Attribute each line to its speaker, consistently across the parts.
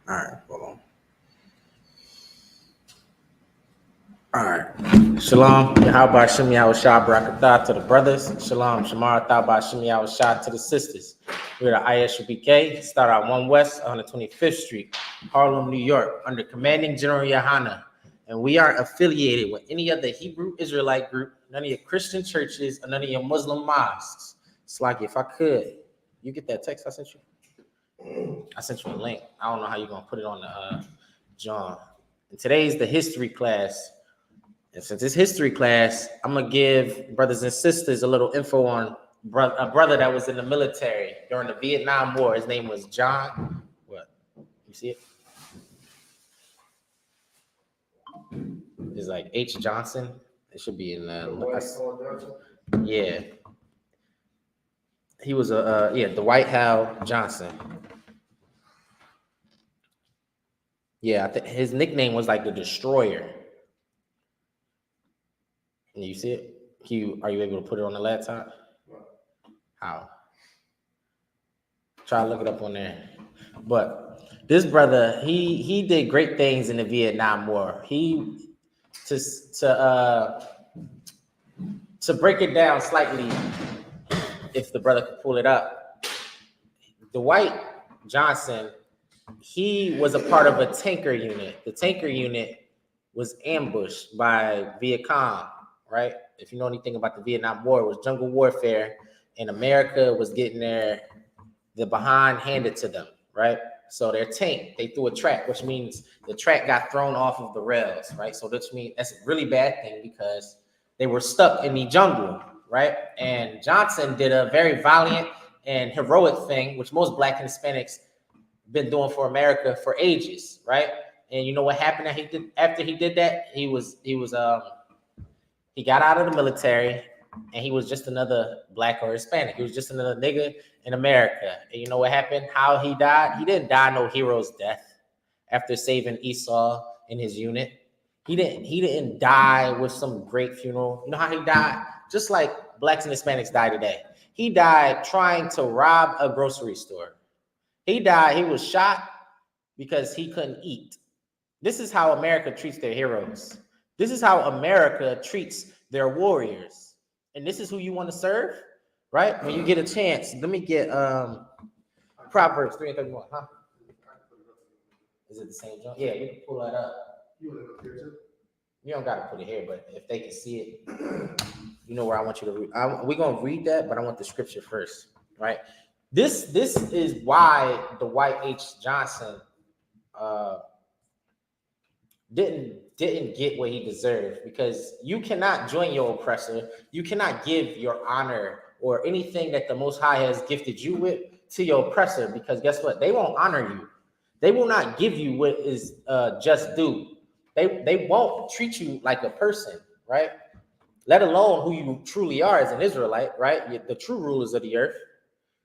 Speaker 1: All right, hold on. All right. Shalom. Yahweh Shem Yahweh Shah Barakatah to the brothers. Shalom. Shamar Thaba Shem Yahweh Shah to the sisters. We're the I.S.U.P.K. Start out 1 West, 125th Street, Harlem, New York, under Commanding General Yahanna. And we aren't affiliated with any other Hebrew Israelite group, none of your Christian churches, or none of your Muslim mosques. It's like if I could, you get that text I sent you? I sent you a link. I don't know how you're going to put it on the John. And today's the history class. And since it's history class, I'm gonna give brothers and sisters a little info on a brother that was in the military during the Vietnam War. His name was John. What? You see it? It's like H. Johnson. It should be in yeah. He was Dwight Hal Johnson. Yeah, I think his nickname was like the Destroyer. And you see it? Are you able to put it on the laptop? How? Try to look it up on there. But this brother, he did great things in the Vietnam War. To break it down slightly, if the brother could pull it up, Dwight Johnson, he was a part of a tanker unit. The tanker unit was ambushed by Viet Cong, right? If you know anything about the Vietnam War, it was jungle warfare, and America was getting the behind handed to them, right? So their tank, they threw a track, which means the track got thrown off of the rails, right? So that's a really bad thing because they were stuck in the jungle, right? And Johnson did a very valiant and heroic thing, which most Black and Hispanics been doing for America for ages, right? And you know what happened after he did that? He got out of the military, and he was just another Black or Hispanic. He was just another nigga in America. And you know what happened? How he died? He didn't die no hero's death after saving Esau in his unit. He didn't die with some great funeral. You know how he died? Just like Blacks and Hispanics die today. He died trying to rob a grocery store. He died. He was shot because he couldn't eat. This is how America treats their heroes. This is how America treats their warriors. And this is who you want to serve, right? When you get a chance, let me get Proverbs 3:31, huh? Is it the same jump? Yeah, you can pull that up. You don't got to put it here, but if they can see it, you know where I want you to read. We're going to read that, but I want the scripture first, right? This is why Dwight H. Johnson didn't get what he deserved, because you cannot join your oppressor. You cannot give your honor or anything that the Most High has gifted you with to your oppressor, because guess what? They won't honor you. They will not give you what is just due. They won't treat you like a person, right? Let alone who you truly are as an Israelite, right? The true rulers of the earth.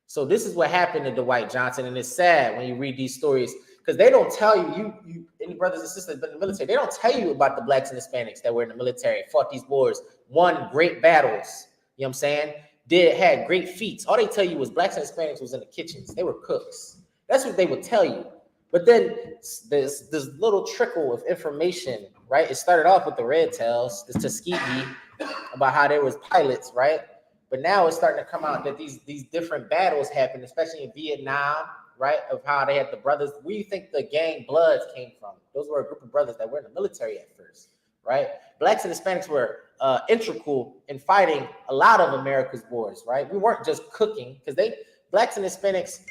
Speaker 1: So this is what happened to Dwight Johnson, and it's sad when you read these stories, because they don't tell you any brothers and sisters in the military, they don't tell you about the Blacks and Hispanics that were in the military, fought these wars, won great battles, you know what I'm saying? Had great feats. All they tell you was Blacks and Hispanics was in the kitchens. They were cooks. That's what they would tell you. But then this little trickle of information, right? It started off with the Red Tails, the Tuskegee, about how there was pilots, right? But now it's starting to come out that these different battles happened, especially in Vietnam, right? Of how they had the brothers. Where do you think the gang Bloods came from? Those were a group of brothers that were in the military at first, right? Blacks and Hispanics were integral in fighting a lot of America's wars, right? We weren't just cooking, because Blacks and Hispanics,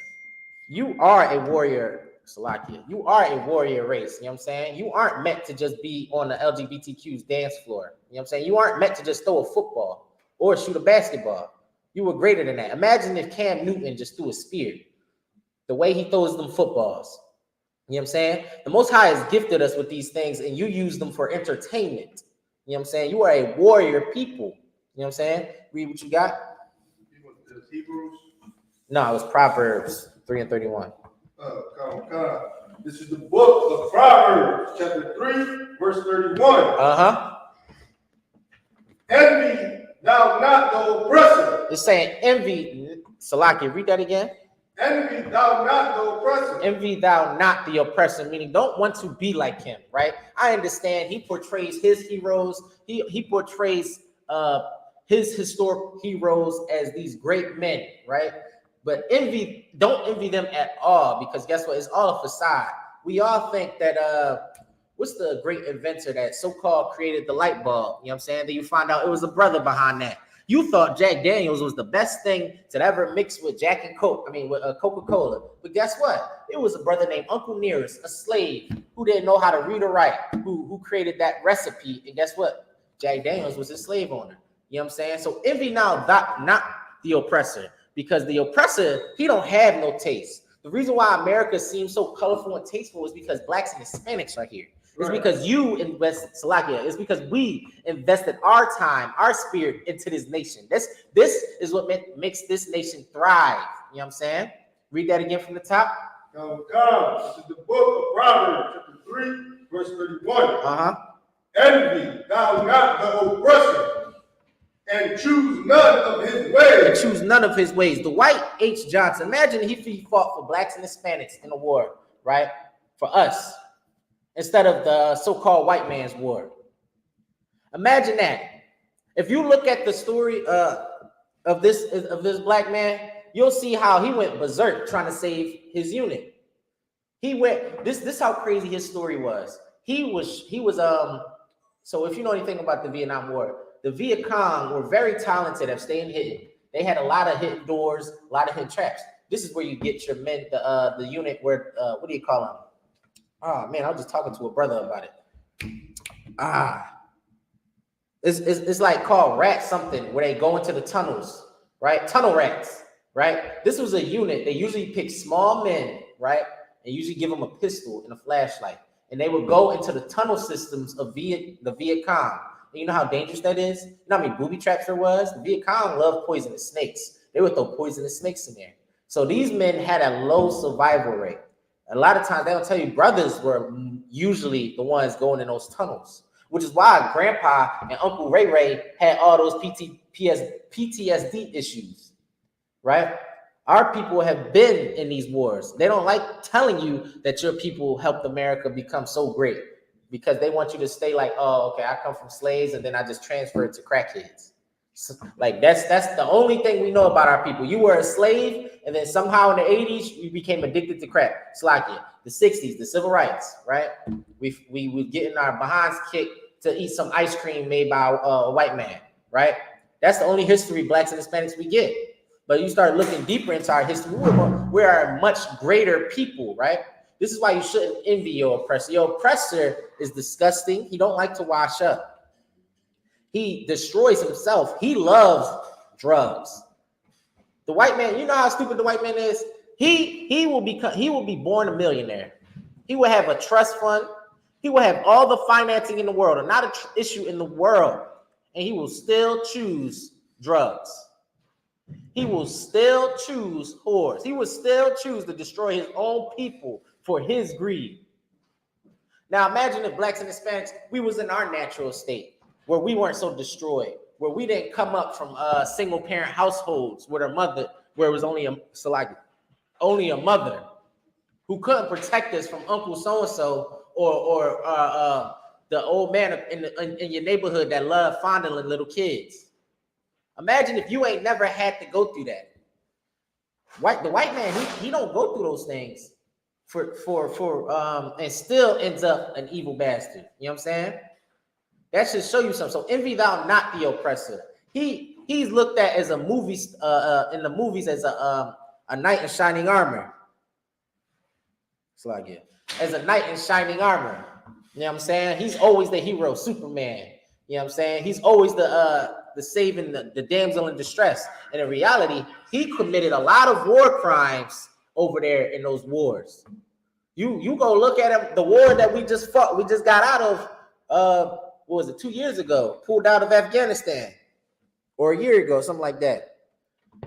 Speaker 1: you are a warrior, Salakia. You are a warrior race, you know what I'm saying? You aren't meant to just be on the LGBTQ's dance floor, you know what I'm saying? You aren't meant to just throw a football or shoot a basketball. You were greater than that. Imagine if Cam Newton just threw a spear. The way he throws them footballs. You know what I'm saying? The Most High has gifted us with these things, and you use them for entertainment. You know what I'm saying? You are a warrior people. You know what I'm saying? Read what you got.
Speaker 2: Hebrews?
Speaker 1: No, it was Proverbs 3:31.
Speaker 2: This is the book of Proverbs, chapter 3, verse 31. Envy thou not the oppressor.
Speaker 1: It's saying envy. Salaki, read that again.
Speaker 2: Envy thou not the oppressor.
Speaker 1: Envy thou not the oppressor, meaning don't want to be like him, right? I understand he portrays his heroes, he portrays his historic heroes as these great men, right? But don't envy them at all, because guess what? It's all a facade. We all think that what's the great inventor that so-called created the light bulb? You know what I'm saying? Then you find out it was a brother behind that. You thought Jack Daniels was the best thing to ever mix with Jack and Coke. I mean, with Coca-Cola. But guess what? It was a brother named Uncle Nearest, a slave who didn't know how to read or write, who created that recipe. And guess what? Jack Daniels was his slave owner. You know what I'm saying? So envy now not the oppressor, because the oppressor, he don't have no taste. The reason why America seems so colorful and tasteful is because blacks and Hispanics are here. It's because you invested, Salakia, it's because we invested our time, our spirit into this nation. This is what makes this nation thrive. You know what I'm saying? Read that again from the top.
Speaker 2: Now, God, this is the book of Proverbs, chapter 3, verse 31. Envy thou not the oppressor, and choose none of his ways.
Speaker 1: And choose none of his ways. Dwight H. Johnson, imagine if he fought for blacks and Hispanics in the war, right? For us, instead of the so-called white man's war. Imagine that. If you look at the story of this black man, you'll see how he went berserk trying to save his unit. He went, this how crazy his story was. He was so if you know anything about the Vietnam War, the Viet Cong were very talented at staying hidden. They had a lot of hidden doors, a lot of hidden traps. This is where you get your men, the unit where what do you call them? Oh man, I was just talking to a brother about it. It's like called rat something, where they go into the tunnels, right? Tunnel rats, right? This was a unit. They usually pick small men, right? And usually give them a pistol and a flashlight. And they would go into the tunnel systems of the Viet Cong. And you know how dangerous that is? You know how many booby traps there was? The Viet Cong loved poisonous snakes. They would throw poisonous snakes in there. So these men had a low survival rate. A lot of times they don't tell you brothers were usually the ones going in those tunnels, which is why Grandpa and Uncle Ray Ray had all those PTSD issues, right? Our people have been in these wars. They don't like telling you that your people helped America become so great, because they want you to stay like, oh, okay, I come from slaves and then I just transferred to crackheads. So, like that's the only thing we know about our people. You were a slave, and then somehow in the 80s you became addicted to crack. Slakia. The 60s, the civil rights, right? We were getting our behinds kicked to eat some ice cream made by a white man, right? That's the only history blacks and Hispanics we get. But you start looking deeper into our history, we are a much greater people, right? This is why you shouldn't envy your oppressor. Your oppressor is disgusting. He don't like to wash up. He destroys himself. He loves drugs. The white man, you know how stupid the white man is? He will be born a millionaire. He will have a trust fund. He will have all the financing in the world, and not an issue in the world. And he will still choose drugs. He will still choose whores. He will still choose to destroy his own people for his greed. Now imagine if blacks and Hispanics, we was in our natural state, where we weren't so destroyed, where we didn't come up from single parent households where it was only a mother who couldn't protect us from Uncle so-and-so or the old man in your neighborhood that loved fondling little kids. Imagine if you ain't never had to go through that. The white man, he don't go through those things and still ends up an evil bastard. You know what I'm saying? That should show you something. So envy thou not the oppressor. He's looked at as a movie in the movies as a knight in shining armor. As a knight in shining armor. You know what I'm saying? He's always the hero, Superman. You know what I'm saying? He's always the saving the damsel in distress. And in reality, he committed a lot of war crimes over there in those wars. You go look at him, the war that we just fought, we just got out of what was it, 2 years ago, pulled out of Afghanistan, or a year ago, something like that.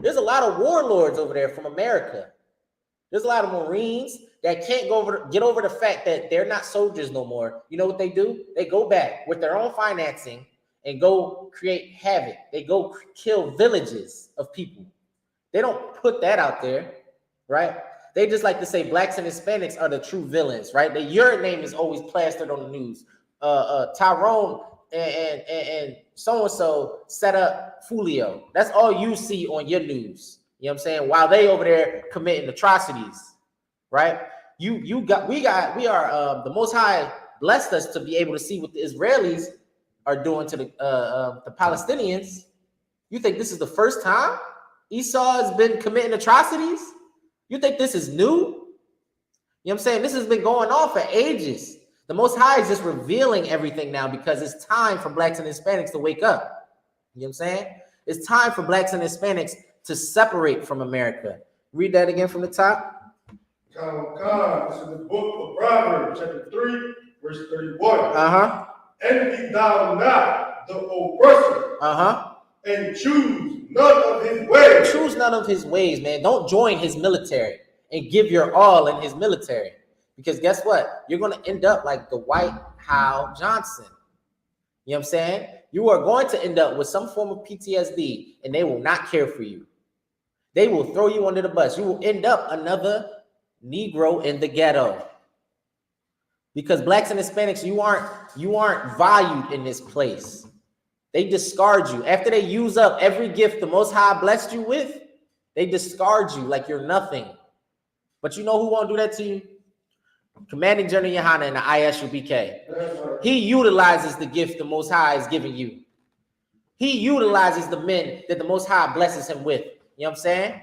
Speaker 1: There's a lot of warlords over there from America. There's a lot of Marines that can't get over the fact that they're not soldiers no more. You know what they do? They go back with their own financing and go create havoc. They go kill villages of people. They don't put that out there, right? They just like to say blacks and Hispanics are the true villains, right? Your name is always plastered on the news. Tyrone and so-and-so set up Fulio. That's all you see on your news. You know what I'm saying? While they over there committing atrocities, right? We are the Most High blessed us to be able to see what the Israelis are doing to the Palestinians. You think this is the first time Esau has been committing atrocities? You think this is new? You know what I'm saying? This has been going on for ages. The Most High is just revealing everything now because it's time for blacks and Hispanics to wake up. You know what I'm saying? It's time for blacks and Hispanics to separate from America. Read that again from the top.
Speaker 2: This is the book of Proverbs, chapter 3, verse 31. Envy thou not the oppressor. And choose none of his ways. Choose none of his ways, man. Don't join his military and give your all in his military. Because guess what? You're going to end up like the White Hal Johnson. You know what I'm saying? You are going to end up with some form of PTSD, and they will not care for you. They will throw you under the bus. You will end up another Negro in the ghetto. Because blacks and Hispanics, you aren't valued in this place. They discard you. After they use up every gift the Most High blessed you with, they discard you like you're nothing. But you know who won't do that to you? Commanding Gen.YAHANNA in the I.S.U.P.K. He utilizes the gift the Most High is giving you. He utilizes the men that the Most High blesses him with. You know what I'm saying?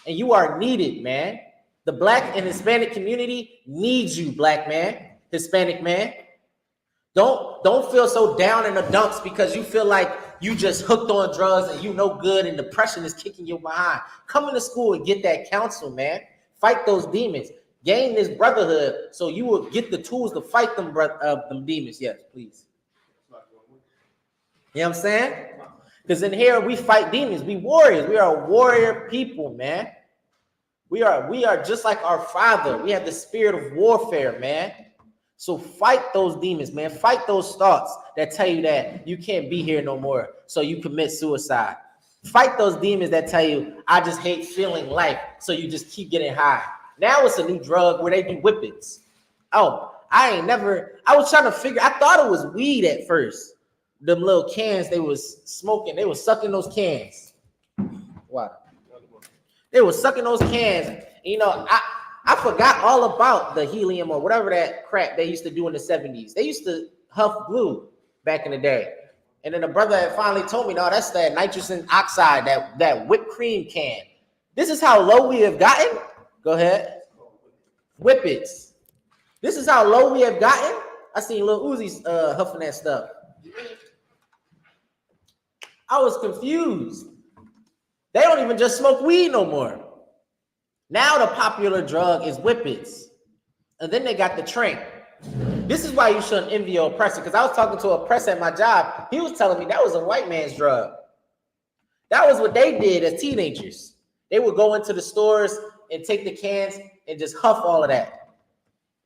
Speaker 2: And you are needed, man. The black and Hispanic community needs you, black man, Hispanic man. Don't feel so down in the dumps because you feel like you just hooked on drugs and you no good and depression is kicking you behind. Come into school and get that counsel, man. Fight those demons. Gain this brotherhood so you will get the tools to fight them demons. Yes, please. You know what I'm saying? Because in here we fight demons. We warriors. We are warrior people, man. We are just like our Father. We have the spirit of warfare, man. So fight those demons, man. Fight those thoughts that tell you that you can't be here no more, so you commit suicide. Fight those demons that tell you, I just hate feeling life, so you just keep getting high. Now it's a new drug where they do whippets. Oh, I was trying to figure, I thought it was weed at first. Them little cans they was smoking, they was sucking those cans. Wow. They was sucking those cans. You know, I forgot all about the helium or whatever that crap they used to do in the 70s. They used to huff glue back in the day. And then the brother had finally told me, no, that's that nitrogen oxide, that whipped cream can. This is how low we have gotten. Go ahead. Whippets. This is how low we have gotten. I seen Lil Uzi's huffing that stuff. I was confused. They don't even just smoke weed no more. Now the popular drug is whippets. And then they got the trank. This is why you shouldn't envy your oppressor. Because I was talking to an oppressor at my job. He was telling me that was a white man's drug. That was what they did as teenagers. They would go into the stores and take the cans and just huff all of that.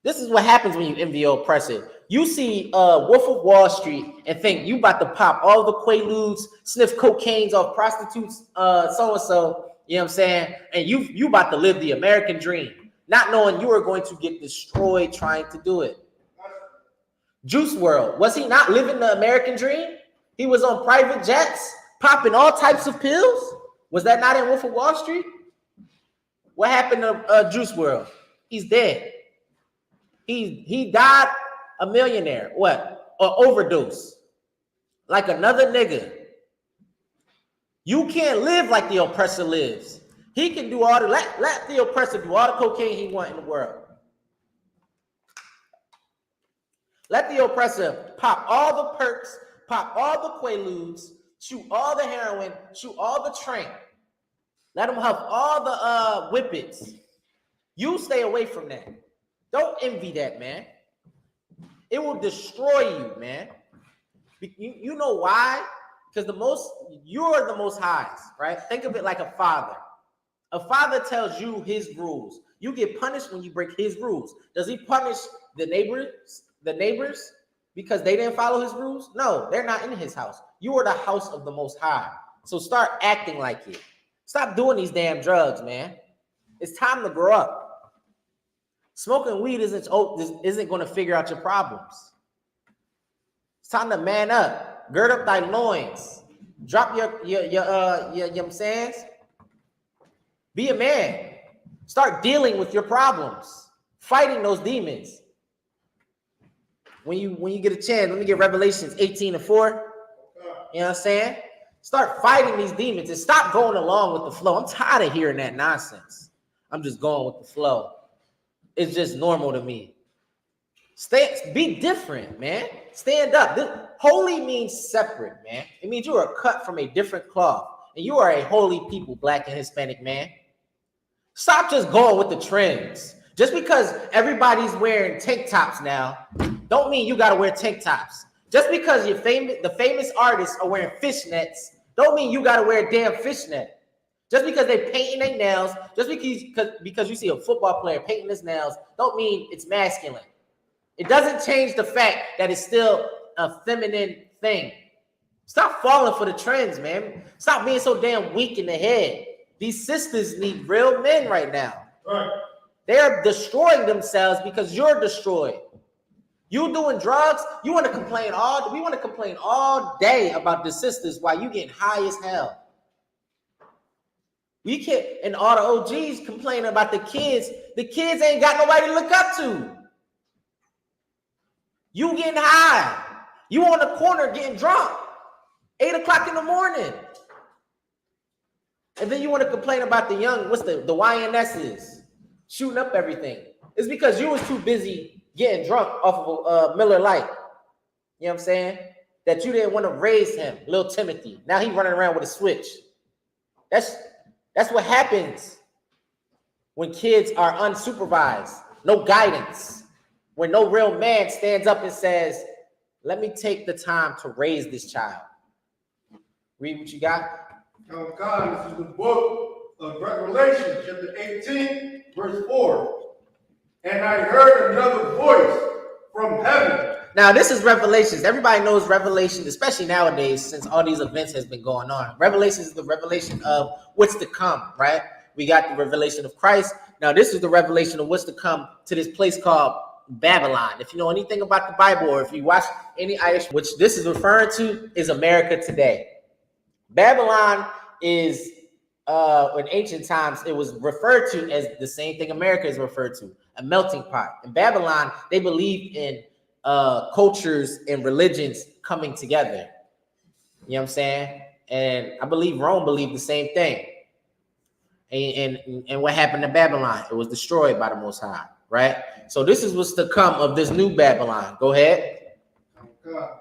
Speaker 2: This is what happens when you envy your oppressor. You see Wolf of Wall Street and think you about to pop all the Quaaludes, sniff cocaines off prostitutes, so-and-so. You know what I'm saying? And you about to live the American dream, not knowing you are going to get destroyed trying to do it. Juice WRLD, was he not living the American dream? He was on private jets, popping all types of pills. Was that not in Wolf of Wall Street? What happened to Juice WRLD? He's dead. He died a millionaire. What? Or overdose. Like another nigga. You can't live like the oppressor lives. He can do all the, let the oppressor do all the cocaine he wants in the world. Let the oppressor pop all the perks, pop all the Quaaludes, shoot all the heroin, shoot all the trank. Let him huff all the whippets. You stay away from that. Don't envy that, man. It will destroy you, man. You know why? Because you're the most highest, right? Think of it like a father. A father tells you his rules. You get punished when you break his rules. Does he punish the neighbors because they didn't follow his rules? No, they're not in his house. You are the house of the Most High. So start acting like it. Stop doing these damn drugs, man.
Speaker 1: It's time to grow up. Smoking weed isn't going to figure out your problems. It's time to man up. Gird up thy loins. Drop your you know what I'm saying? Be a man. Start dealing with your problems. Fighting those demons. When you get a chance, let me get Revelations 18:4. You know what I'm saying? Start fighting these demons and stop going along with the flow. I'm tired of hearing that nonsense. I'm just going with the flow. It's just normal to me. Be different, man. Stand up. Holy means separate, man. It means you are cut from a different cloth. And you are a holy people, Black and Hispanic man. Stop just going with the trends. Just because everybody's wearing tank tops now, don't mean you gotta wear tank tops. Just because the famous artists are wearing fishnets, don't mean you gotta wear a damn fishnet. Just because they're painting their nails, just because you see a football player painting his nails, don't mean it's masculine. It doesn't change the fact that it's still a feminine thing. Stop falling for the trends, man. Stop being so damn weak in the head. These sisters need real men right now.
Speaker 2: Right.
Speaker 1: They're destroying themselves because you're destroyed. You doing drugs, we want to complain all day about the sisters while you getting high as hell. We can't, and all the OGs complaining about the kids. The kids ain't got nobody to look up to. You getting high. You on the corner getting drunk. 8 o'clock in the morning. And then you want to complain about the young, what's the YNSs, shooting up everything. It's because you was too busy getting drunk off of Miller Lite. You know what I'm saying? That you didn't want to raise him, little Timothy. Now he running around with a switch. That's what happens when kids are unsupervised, no guidance. When no real man stands up and says, let me take the time to raise this child. Read what you got.
Speaker 2: Oh God, this is the book of Revelation, chapter 18, verse 4. And I heard another voice from heaven.
Speaker 1: Now, this is Revelations. Everybody knows Revelation, especially nowadays, since all these events has been going on. Revelation is the revelation of what's to come, right? We got the revelation of Christ. Now, this is the revelation of what's to come to this place called Babylon. If you know anything about the Bible, or if you watch any I.S.U.P.K, which this is referring to, is America today. Babylon is, in ancient times, it was referred to as the same thing America is referred to, a melting pot. In Babylon, they believed in cultures and religions coming together. You know what I'm saying? And I believe Rome believed the same thing. And what happened to Babylon? It was destroyed by the Most High, right? So this is what's to come of this new Babylon. Go ahead.
Speaker 2: God.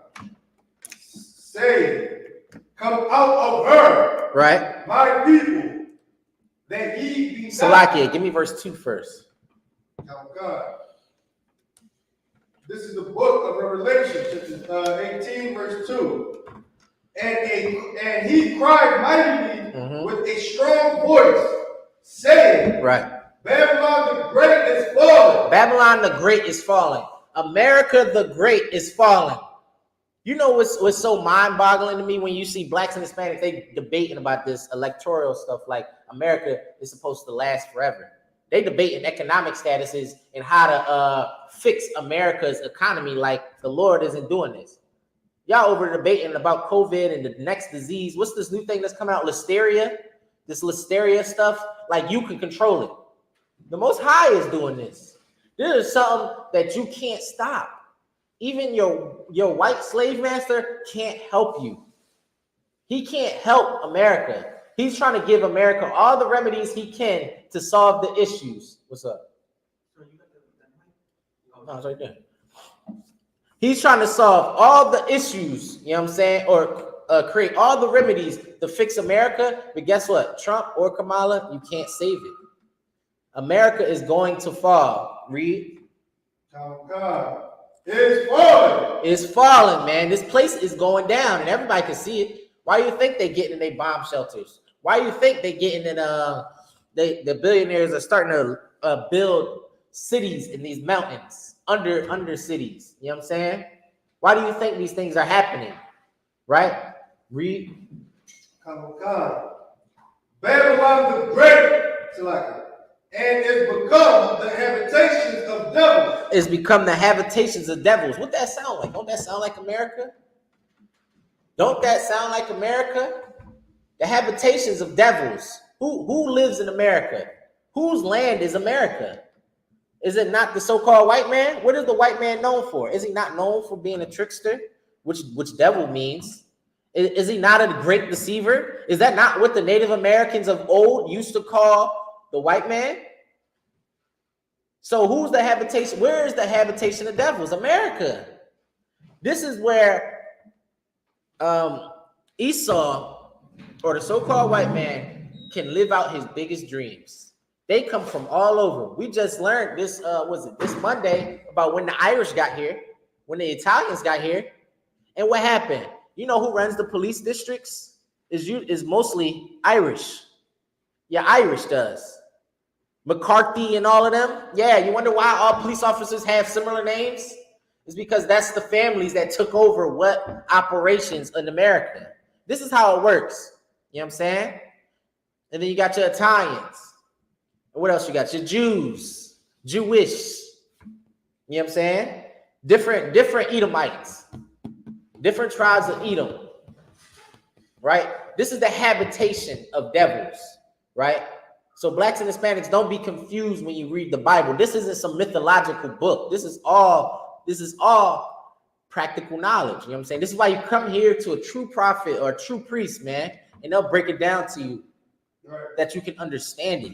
Speaker 2: Say, come out of her,
Speaker 1: right?
Speaker 2: My people, that ye be
Speaker 1: Salakia, give me verse 2 first.
Speaker 2: Oh God. This is the book of Revelation, chapter 18, verse 2. And he cried mightily with a strong voice, saying,
Speaker 1: right.
Speaker 2: Babylon the Great is falling.
Speaker 1: Babylon the Great is falling. America the Great is falling. You know what's so mind-boggling to me when you see Blacks and Hispanics, they debating about this electoral stuff like America is supposed to last forever. They debating economic statuses and how to fix America's economy like the Lord isn't doing this. Y'all over debating about COVID and the next disease. What's this new thing that's coming out? Listeria? This listeria stuff? Like you can control it. The Most High is doing this. This is something that you can't stop. Even your white slave master can't help you. He can't help America. He's trying to give America all the remedies he can to solve the issues. What's up? No, it's right there. He's trying to solve all the issues, you know what I'm saying? Or create all the remedies to fix America. But guess what? Trump or Kamala, you can't save it. America is going to fall. Read.
Speaker 2: Oh God. It's falling.
Speaker 1: It's falling, man. This place is going down, and everybody can see it. Why do you think they getting in their bomb shelters? Why do you think they getting in? The billionaires are starting to build cities in these mountains, under cities. You know what I'm saying? Why do you think these things are happening? Right? Read.
Speaker 2: Oh God. Babylon the Great, And it's become the habitations of devils.
Speaker 1: It's become the habitations of devils. What that sound like? Don't that sound like America? Don't that sound like America? The habitations of devils. Who lives in America? Whose land is America? Is it not the so-called white man? What is the white man known for? Is he not known for being a trickster, which devil means? Is he not a great deceiver? Is that not what the Native Americans of old used to call the white man? So who's the habitation? Where is the habitation of devils? America. This is where Esau, or the so-called white man, can live out his biggest dreams. They come from all over. We just learned this, this Monday, about when the Irish got here, when the Italians got here. And what happened? You know who runs the police districts? Is mostly Irish. Yeah, Irish does. McCarthy and all of them. Yeah, you wonder why all police officers have similar names? It's because that's the families that took over what operations in America. This is how it works. You know what I'm saying? And then you got your Italians. And what else you got? Your Jews, Jewish. You know what I'm saying? Different Edomites. Different tribes of Edom. Right? This is the habitation of devils. Right? So blacks and Hispanics, don't be confused when you read the Bible. This isn't some mythological book. This is all practical knowledge. You know what I'm saying? This is why you come here to a true prophet or a true priest, man, and they'll break it down to you that you can understand it.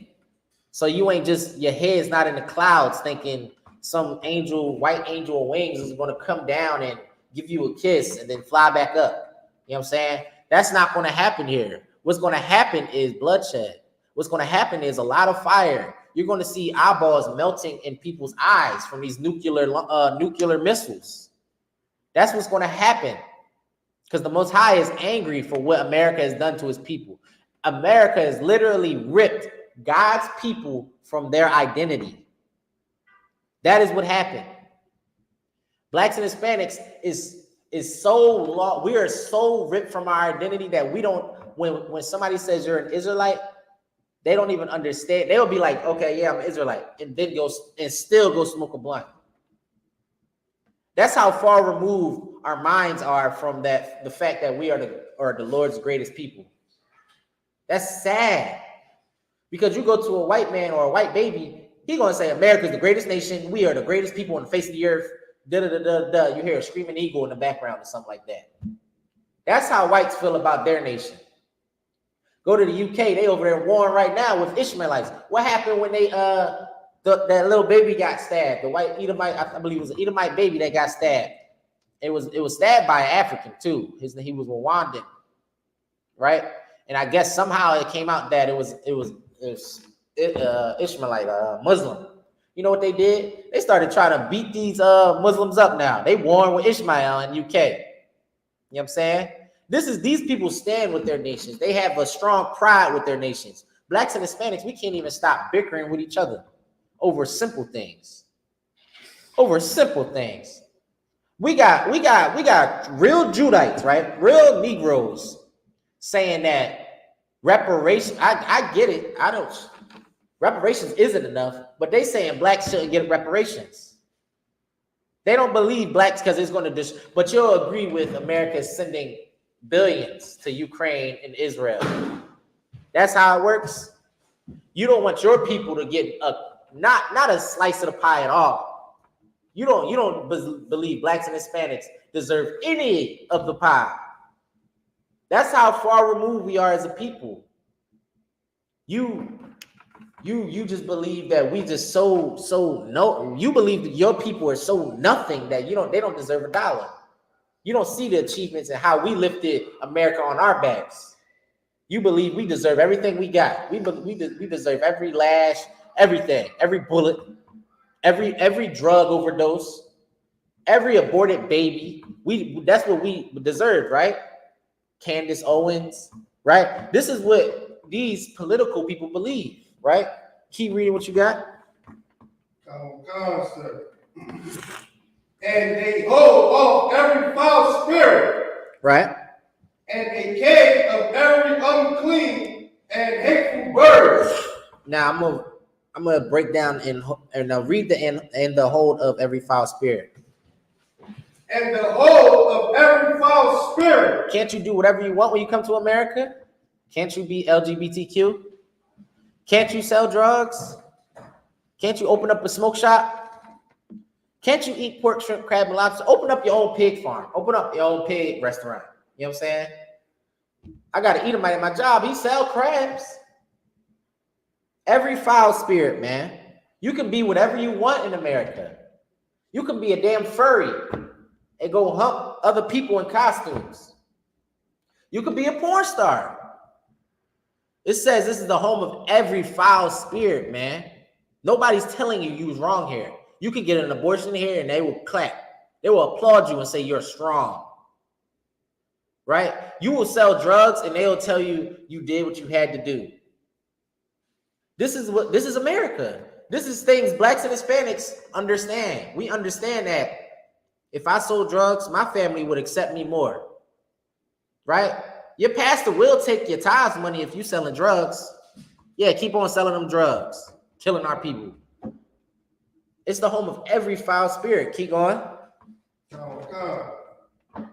Speaker 1: So you ain't just, your head's not in the clouds thinking some angel, white angel with wings is going to come down and give you a kiss and then fly back up. You know what I'm saying? That's not going to happen here. What's going to happen is bloodshed. What's going to happen is a lot of fire. You're going to see eyeballs melting in people's eyes from these nuclear missiles. That's what's going to happen, because the Most High is angry for what America has done to his people. America has literally ripped God's people from their identity. That is what happened. Blacks and Hispanics is so we are so ripped from our identity that we don't, when somebody says you're an Israelite, they don't even understand. They'll be like, okay, yeah, I'm an Israelite, and then still go smoke a blunt. That's how far removed our minds are from the fact that we are the Lord's greatest people. That's sad. Because you go to a white man or a white baby, he's gonna say America's the greatest nation, we are the greatest people on the face of the earth. Da da da da da. You hear a screaming eagle in the background or something like that. That's how whites feel about their nation. Go to the UK, they over there warring right now with Ishmaelites. What happened when that little baby got stabbed? The white Edomite, I believe it was an Edomite baby that got stabbed. It was stabbed by an African too. He was Rwandan, right? And I guess somehow it came out that it was Ishmaelite, Muslim. You know what they did? They started trying to beat these Muslims up now. They warring with Ishmael in UK. You know what I'm saying? These people stand with their nations. They have a strong pride with their nations. Blacks and Hispanics, we can't even stop bickering with each other over simple things. Over simple things. We got real Judites, right? Real Negroes saying that reparations, I get it. Reparations isn't enough, but they saying blacks shouldn't get reparations. They don't believe blacks because it's going to but you'll agree with America sending billions to Ukraine and Israel. That's how it works. You don't want your people to get not a slice of the pie at all. You don't believe blacks and Hispanics deserve any of the pie. That's how far removed we are as a people. You just believe that we just you believe that your people are so nothing that they don't deserve a dollar. You don't see the achievements and how we lifted America on our backs. You believe we deserve everything we got. We deserve every lash, everything, every bullet, every drug overdose, every aborted baby. That's what we deserve, right? Candace Owens, right? This is what these political people believe, right? Keep reading what you got.
Speaker 2: Come on, sir. And they hold off every foul spirit,
Speaker 1: right?
Speaker 2: And a cage of every unclean and hateful bird.
Speaker 1: Now I'm gonna break down and read the and the hold of every foul spirit.
Speaker 2: And the hold of every foul spirit.
Speaker 1: Can't you do whatever you want when you come to America? Can't you be LGBTQ? Can't you sell drugs? Can't you open up a smoke shop? Can't you eat pork, shrimp, crab, and lobster? Open up your own pig farm. Open up your own pig restaurant. You know what I'm saying? I got to eat him at my job. He sell crabs. Every foul spirit, man. You can be whatever you want in America. You can be a damn furry and go hump other people in costumes. You could be a porn star. It says this is the home of every foul spirit, man. Nobody's telling you was wrong here. You can get an abortion here and they will clap. They will applaud you and say you're strong. Right? You will sell drugs and they'll tell you you did what you had to do. This is America. This is things blacks and Hispanics understand. We understand that if I sold drugs, my family would accept me more. Right? Your pastor will take your tithes money if you selling drugs. Yeah, keep on selling them drugs, killing our people. It's the home of every foul spirit. Keep going.
Speaker 2: Oh, God.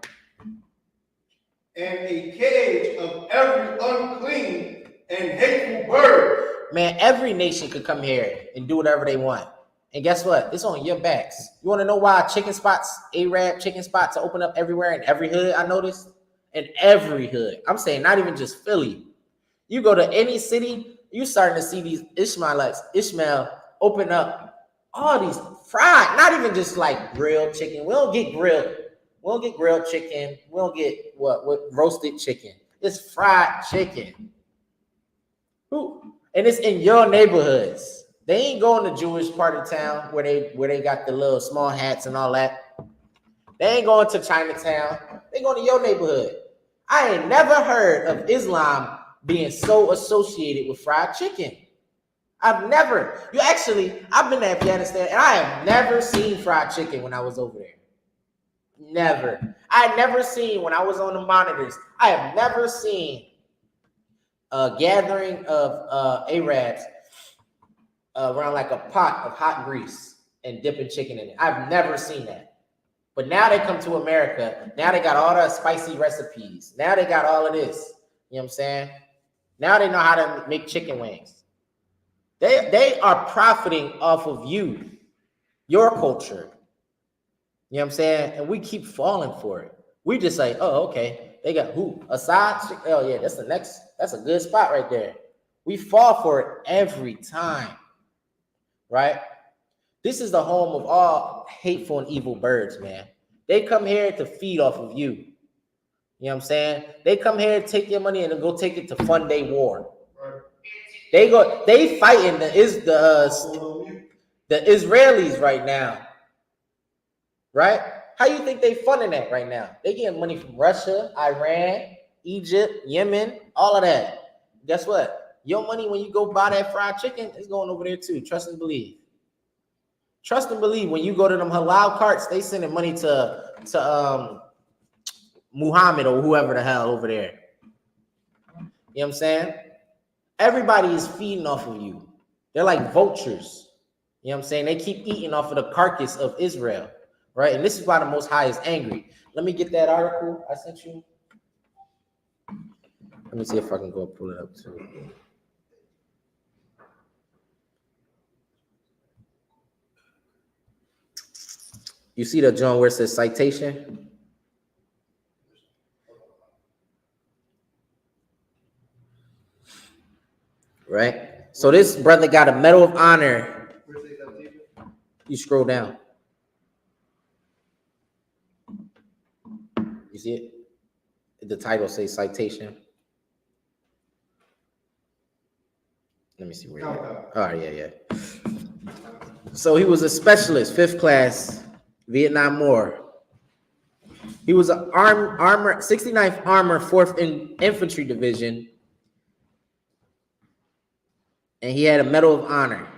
Speaker 2: And a cage of every unclean and hateful bird.
Speaker 1: Man, every nation could come here and do whatever they want. And guess what? It's on your backs. You want to know why chicken spots, Arab chicken spots are open up everywhere in every hood, I noticed? In every hood. I'm saying not even just Philly. You go to any city, you're starting to see these Ishmael open up all these fried, not even just like grilled chicken. We don't get grilled. We don't get grilled chicken. We don't get what roasted chicken. It's fried chicken. Ooh. And it's in your neighborhoods. They ain't going to Jewish part of town where they got the little small hats and all that. They ain't going to Chinatown. They going to your neighborhood. I ain't never heard of Islam being so associated with fried chicken. I've been to Afghanistan and I have never seen fried chicken when I was over there. Never. I had never seen when I was on the monitors. I have never seen a gathering of Arabs around like a pot of hot grease and dipping chicken in it. I've never seen that. But now they come to America. Now they got all the spicy recipes. Now they got all of this. You know what I'm saying? Now they know how to make chicken wings. They are profiting off of you, your culture. You know what I'm saying? And we keep falling for it. We just say, oh, okay. They got who? Assad? Oh, yeah, that's a good spot right there. We fall for it every time. Right? This is the home of all hateful and evil birds, man. They come here to feed off of you. You know what I'm saying? They come here to take your money and then go take it to fund their war. Right. They fighting the Israelis right now. Right? How you think they funding that right now? They getting money from Russia, Iran, Egypt, Yemen, all of that. Guess what? Your money when you go buy that fried chicken is going over there too. Trust and believe. Trust and believe. When you go to them halal carts, they sending money to Muhammad or whoever the hell over there. You know what I'm saying? Everybody is feeding off of you. They're like vultures. You know what I'm saying? They keep eating off of the carcass of Israel. Right? And this is why the Most High is angry. Let me get that article I sent you. Let me see if I can go pull it up too. You see the John where it says citation? Right? So this brother got a Medal of Honor. You scroll down. You see it? The title says citation. Let me see where. Oh, yeah. So he was a specialist, 5th class, Vietnam War. He was an armor, 69th Armor, 4th Infantry Division. And he had a Medal of Honor.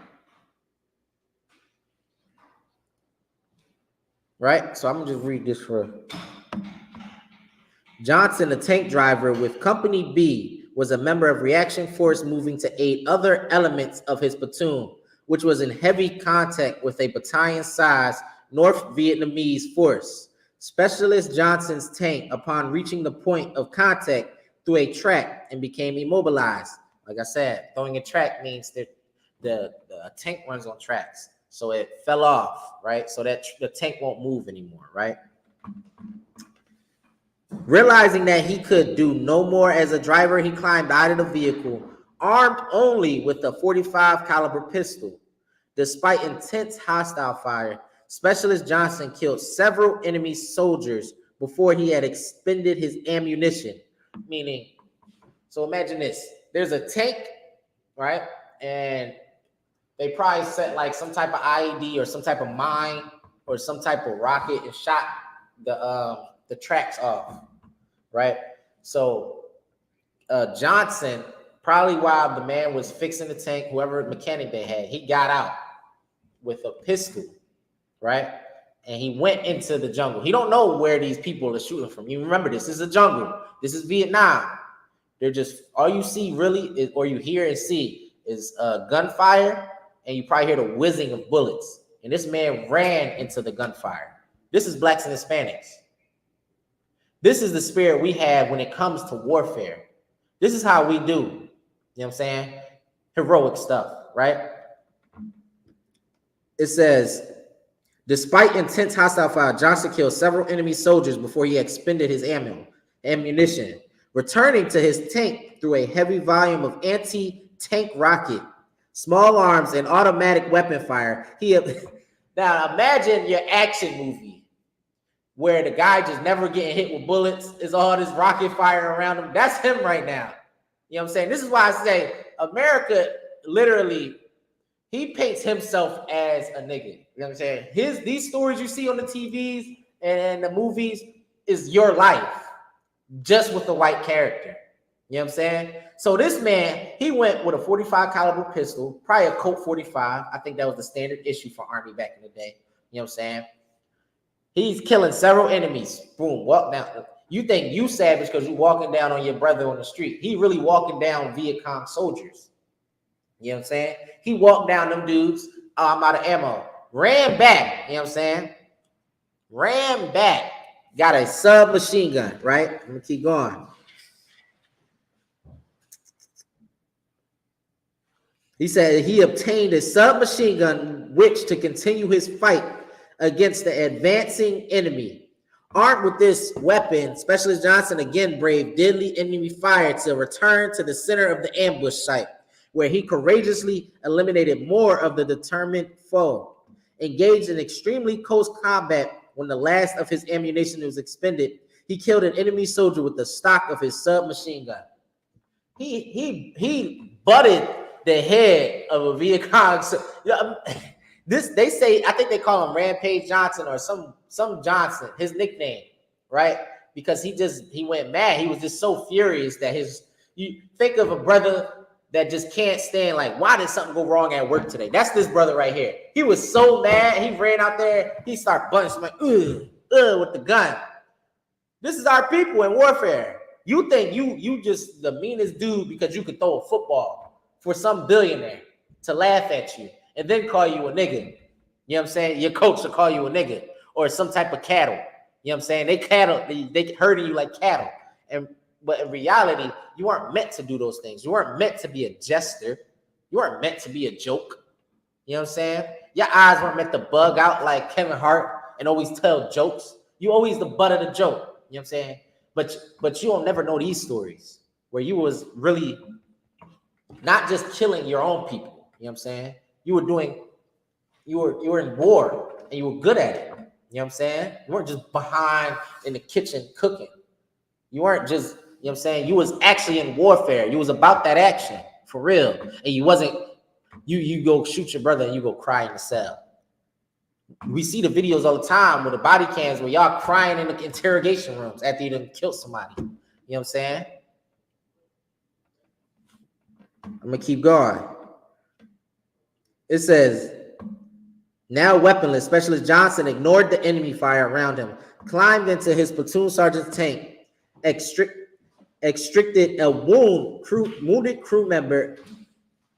Speaker 1: Right? So I'm going to just read this for Johnson, a tank driver with Company B, was a member of reaction force moving to aid other elements of his platoon which was in heavy contact with a battalion-sized North Vietnamese force. Specialist Johnson's tank, upon reaching the point of contact, threw a track and became immobilized. Like I said, throwing a track means that the tank runs on tracks. So it fell off, right? So that the tank won't move anymore, right? Realizing that he could do no more as a driver, he climbed out of the vehicle, armed only with a .45 caliber pistol. Despite intense hostile fire, Specialist Johnson killed several enemy soldiers before he had expended his ammunition. Meaning, so imagine this. There's a tank, right? And they probably set like some type of IED or some type of mine or some type of rocket and shot the tracks off, right? So Johnson, probably while the man was fixing the tank, whoever mechanic they had, he got out with a pistol, right? And he went into the jungle. He don't know where these people are shooting from. You remember, this is a jungle. This is Vietnam. They're just, all you see really is, or you hear and see is gunfire, and you probably hear the whizzing of bullets. And this man ran into the gunfire. This is blacks and Hispanics. This is the spirit we have when it comes to warfare. This is how we do, you know what I'm saying? Heroic stuff, right? It says, despite intense hostile fire, Johnson killed several enemy soldiers before he expended his ammunition. Returning to his tank through a heavy volume of anti-tank rocket, small arms, and automatic weapon fire. Now imagine your action movie where the guy just never getting hit with bullets, is all this rocket fire around him. That's him right now. You know what I'm saying? This is why I say America literally, he paints himself as a nigga. You know what I'm saying? These stories you see on the TVs and the movies is your life, just with a white character. You know what I'm saying? So this man, he went with a .45 caliber pistol, probably a Colt 45. I think that was the standard issue for Army back in the day. You know what I'm saying? He's killing several enemies. Boom, walk down. You think you savage because you're walking down on your brother on the street. He really walking down Viet Cong soldiers. You know what I'm saying? He walked down them dudes. Oh, I'm out of ammo. Ran back. You know what I'm saying? Ran back. Got a submachine gun, right? Let me keep going. He said he obtained a submachine gun which to continue his fight against the advancing enemy. Armed with this weapon, Specialist Johnson again braved deadly enemy fire to return to the center of the ambush site, where he courageously eliminated more of the determined foe. Engaged in extremely close combat when the last of his ammunition was expended, he killed an enemy soldier with the stock of his submachine gun. He butted the head of a Viet Cong. This, they say, I think they call him Rampage Johnson or some Johnson, his nickname, right? Because he went mad. He was just so furious that you think of a brother that just can't stand, like, why did something go wrong at work today? That's this brother right here. He was so mad. He ran out there. He started bunching like, with the gun. This is our people in warfare. You think you just the meanest dude because you could throw a football for some billionaire to laugh at you and then call you a nigga. You know what I'm saying? Your coach will call you a nigga or some type of cattle. You know what I'm saying? They herding you like cattle. But in reality, you weren't meant to do those things. You weren't meant to be a jester. You weren't meant to be a joke. You know what I'm saying? Your eyes weren't meant to bug out like Kevin Hart and always tell jokes. You always the butt of the joke. You know what I'm saying? But you'll never know these stories where you was really not just killing your own people. You know what I'm saying? You were in war and you were good at it. You know what I'm saying? You weren't just behind in the kitchen cooking. You weren't just, you know what I'm saying? You was actually in warfare. You was about that action for real. And you wasn't, you go shoot your brother and you go cry in the cell. We see the videos all the time with the body cams where y'all crying in the interrogation rooms after you done killed somebody. You know what I'm saying? I'm gonna keep going. It says, now weaponless, Specialist Johnson ignored the enemy fire around him, climbed into his platoon sergeant's tank, extracted a wounded crew member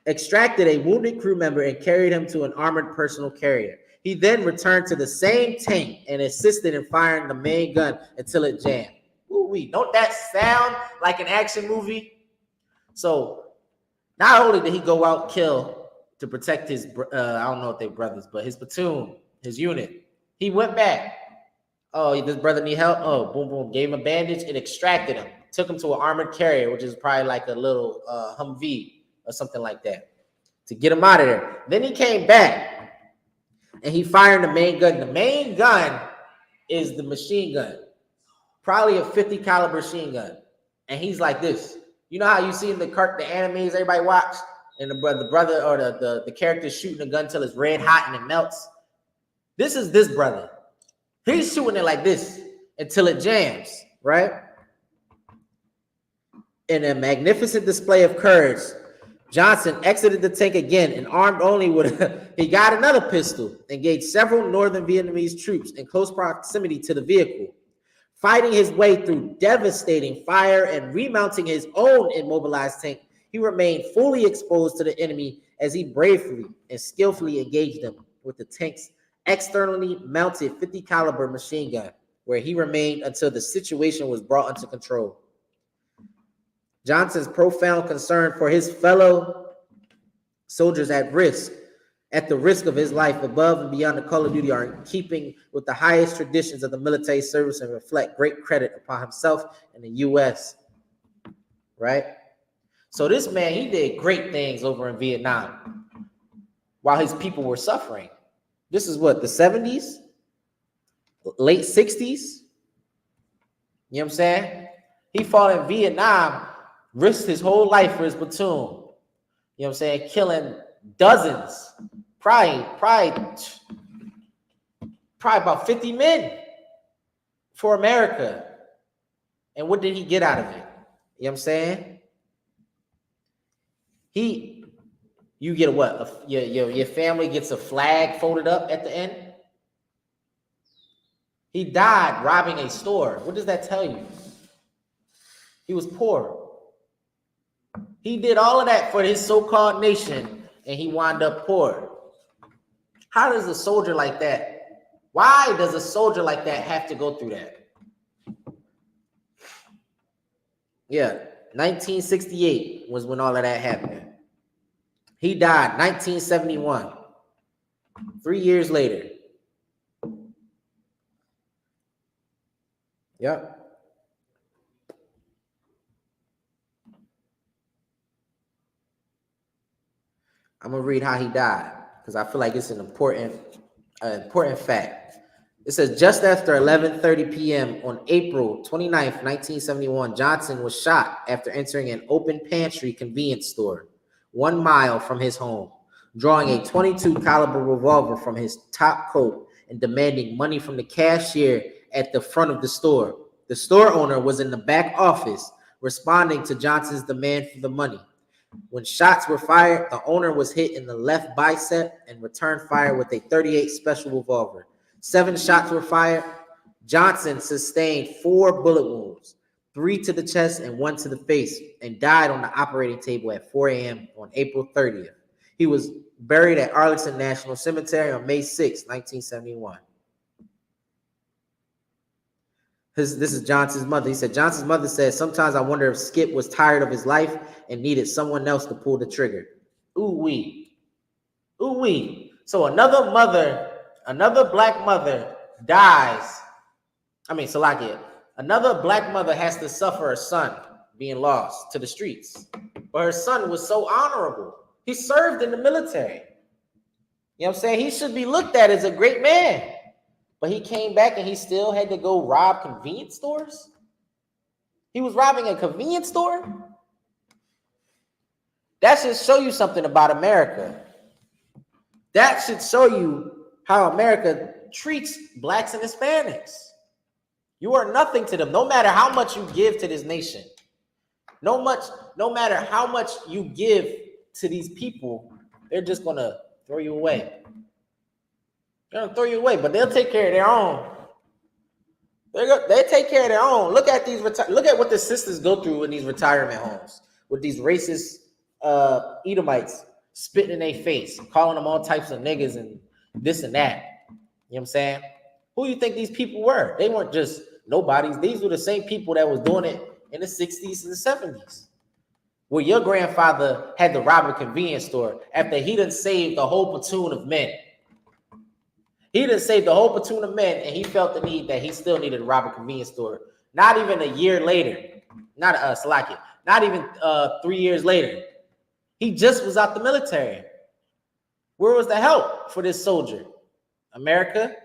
Speaker 1: extracted a wounded crew member and carried him to an armored personal carrier. He then returned to the same tank and assisted in firing the main gun until it jammed. Ooh-wee. Don't that sound like an action movie? So not only did he go out kill to protect his, I don't know if they're brothers, but his platoon, his unit, he went back. Oh, this brother need help? Oh, boom, boom, gave him a bandage and extracted him. Took him to an armored carrier, which is probably like a little Humvee or something like that, to get him out of there. Then he came back and he fired the main gun. The main gun is the machine gun, probably a 50 caliber machine gun. And he's like this. You know how you see in the animes everybody watch, and the brother or the character shooting the gun till it's red hot and it melts? This is this brother. He's shooting it like this until it jams, right? In a magnificent display of courage, Johnson exited the tank again and armed only with he got another pistol, engaged several northern Vietnamese troops in close proximity to the vehicle. Fighting his way through devastating fire and remounting his own immobilized tank, he remained fully exposed to the enemy as he bravely and skillfully engaged them with the tank's externally mounted 50 caliber machine gun, where he remained until the situation was brought under control. Johnson's profound concern for his fellow soldiers at the risk of his life above and beyond the call of duty are in keeping with the highest traditions of the military service and reflect great credit upon himself and the U.S. Right? So this man, he did great things over in Vietnam while his people were suffering. This is what, the 70s? Late 60s? You know what I'm saying? He fought in Vietnam, risked his whole life for his platoon. You know what I'm saying? Killing dozens, probably about 50 men for America. And what did he get out of it? You know what I'm saying? You get what? Your family gets a flag folded up at the end. He died robbing a store. What does that tell you? He was poor. He did all of that for his so-called nation, and he wound up poor. How does a soldier like that, why does a soldier like that have to go through that? Yeah, 1968 was when all of that happened. He died 1971, 3 years later. Yep. I'm going to read how he died because I feel like it's an important fact. It says, just after 11:30 p.m. on April 29th, 1971, Johnson was shot after entering an open pantry convenience store 1 mile from his home, drawing a .22 caliber revolver from his top coat and demanding money from the cashier at the front of the store. The store owner was in the back office responding to Johnson's demand for the money. When shots were fired, the owner was hit in the left bicep and returned fire with a .38 special revolver. 7 shots were fired. Johnson sustained 4 bullet wounds, 3 to the chest and 1 to the face, and died on the operating table at 4 a.m. on April 30th. He was buried at Arlington National Cemetery on May 6, 1971. This is Johnson's mother. He said, Johnson's mother said, sometimes I wonder if Skip was tired of his life and needed someone else to pull the trigger. Ooh-wee. Ooh-wee. So another black mother dies. Salakia. Another black mother has to suffer a son being lost to the streets. But her son was so honorable. He served in the military. You know what I'm saying? He should be looked at as a great man. But he came back and he still had to go rob convenience stores? He was robbing a convenience store? That should show you something about America. That should show you how America treats blacks and Hispanics. You are nothing to them, no matter how much you give to this nation. No matter how much you give to these people, they're just going to throw you away. They're going to throw you away, but they'll take care of their own. They take care of their own. Look at look at what the sisters go through in these retirement homes with these racist Edomites spitting in their face, calling them all types of niggas and this and that. You know what I'm saying? Who you think these people were? They weren't just nobodies. These were the same people that was doing it in the 60s and the 70s. Where your grandfather had to rob a convenience store after he done saved a whole platoon of men. He done saved a whole platoon of men, and he felt the need that he still needed to rob a convenience store. Not even a year later. Not even 3 years later. He just was out the military. Where was the help for this soldier? America?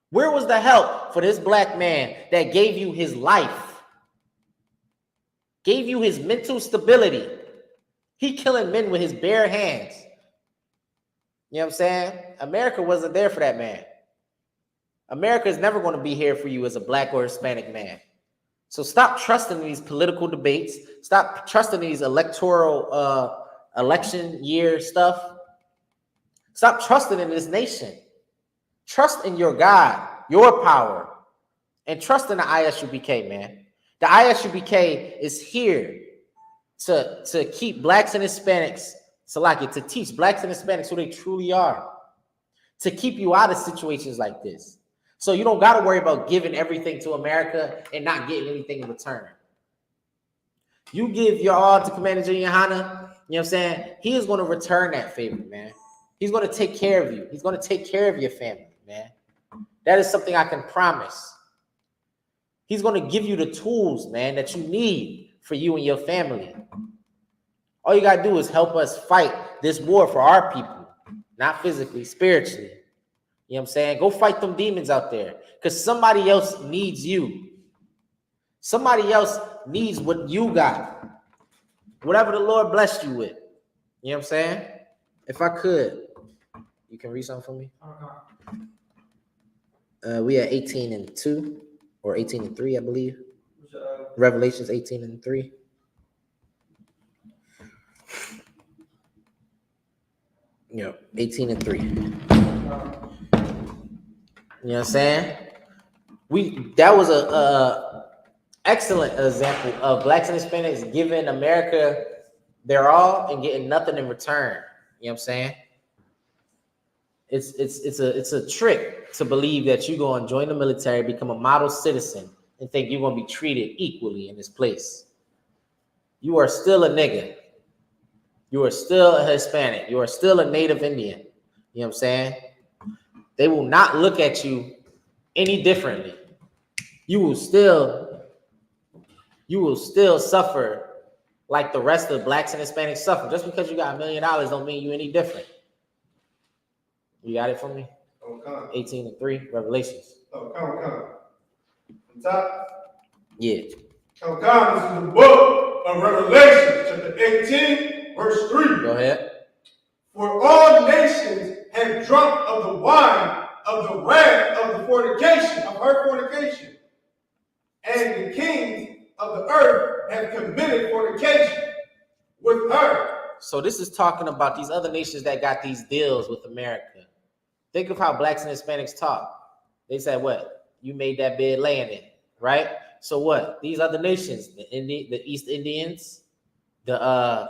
Speaker 1: Where was the help for this black man that gave you his life? Gave you his mental stability? He killing men with his bare hands. You know what I'm saying? America wasn't there for that man. America is never going to be here for you as a black or Hispanic man. So stop trusting these political debates. Stop trusting these electoral election year stuff. Stop trusting in this nation. Trust in your God, your power, and trust in the I.S.U.P.K, man. The I.S.U.P.K is here to keep blacks and Hispanics, to teach blacks and Hispanics who they truly are, to keep you out of situations like this. So you don't got to worry about giving everything to America and not getting anything in return. You give your all to Commander GEN.YAHANNA, you know what I'm saying? He is going to return that favor, man. He's going to take care of you. He's going to take care of your family, man. That is something I can promise. He's going to give you the tools, man, that you need for you and your family. All you got to do is help us fight this war for our people, not physically, spiritually. You know what I'm saying? Go fight them demons out there because somebody else needs you. Somebody else needs what you got. Whatever the Lord blessed you with. You know what I'm saying? If I could, you can read something for me? We at 18:2 or 18:3, I believe. Revelations 18:3. Yeah, 18:3. You know what I'm saying? That was a excellent example of blacks and Hispanics giving America their all and getting nothing in return. You know what I'm saying? It's a trick to believe that you're going to join the military, become a model citizen, and think you're going to be treated equally in this place. You are still a nigga. You are still a Hispanic. You are still a Native Indian. You know what I'm saying? They will not look at you any differently. You will still suffer like the rest of blacks and Hispanics suffer. Just because you got $1 million don't mean you any different. You got it for me? Okay. 18:3, Revelations.
Speaker 2: Okay. From top?
Speaker 1: Yeah.
Speaker 2: Okay, this is the book of Revelation, chapter 18, verse 3.
Speaker 1: Go ahead.
Speaker 2: For all nations have drunk of the wine of the wrath of the fornication, of her fornication. And the kings of the earth have committed fornication with her. So
Speaker 1: this is talking about these other nations that got these deals with America. Think of how blacks and Hispanics talk. They said, what? You made that bed laying in, right? So what? These other nations, the East Indians, the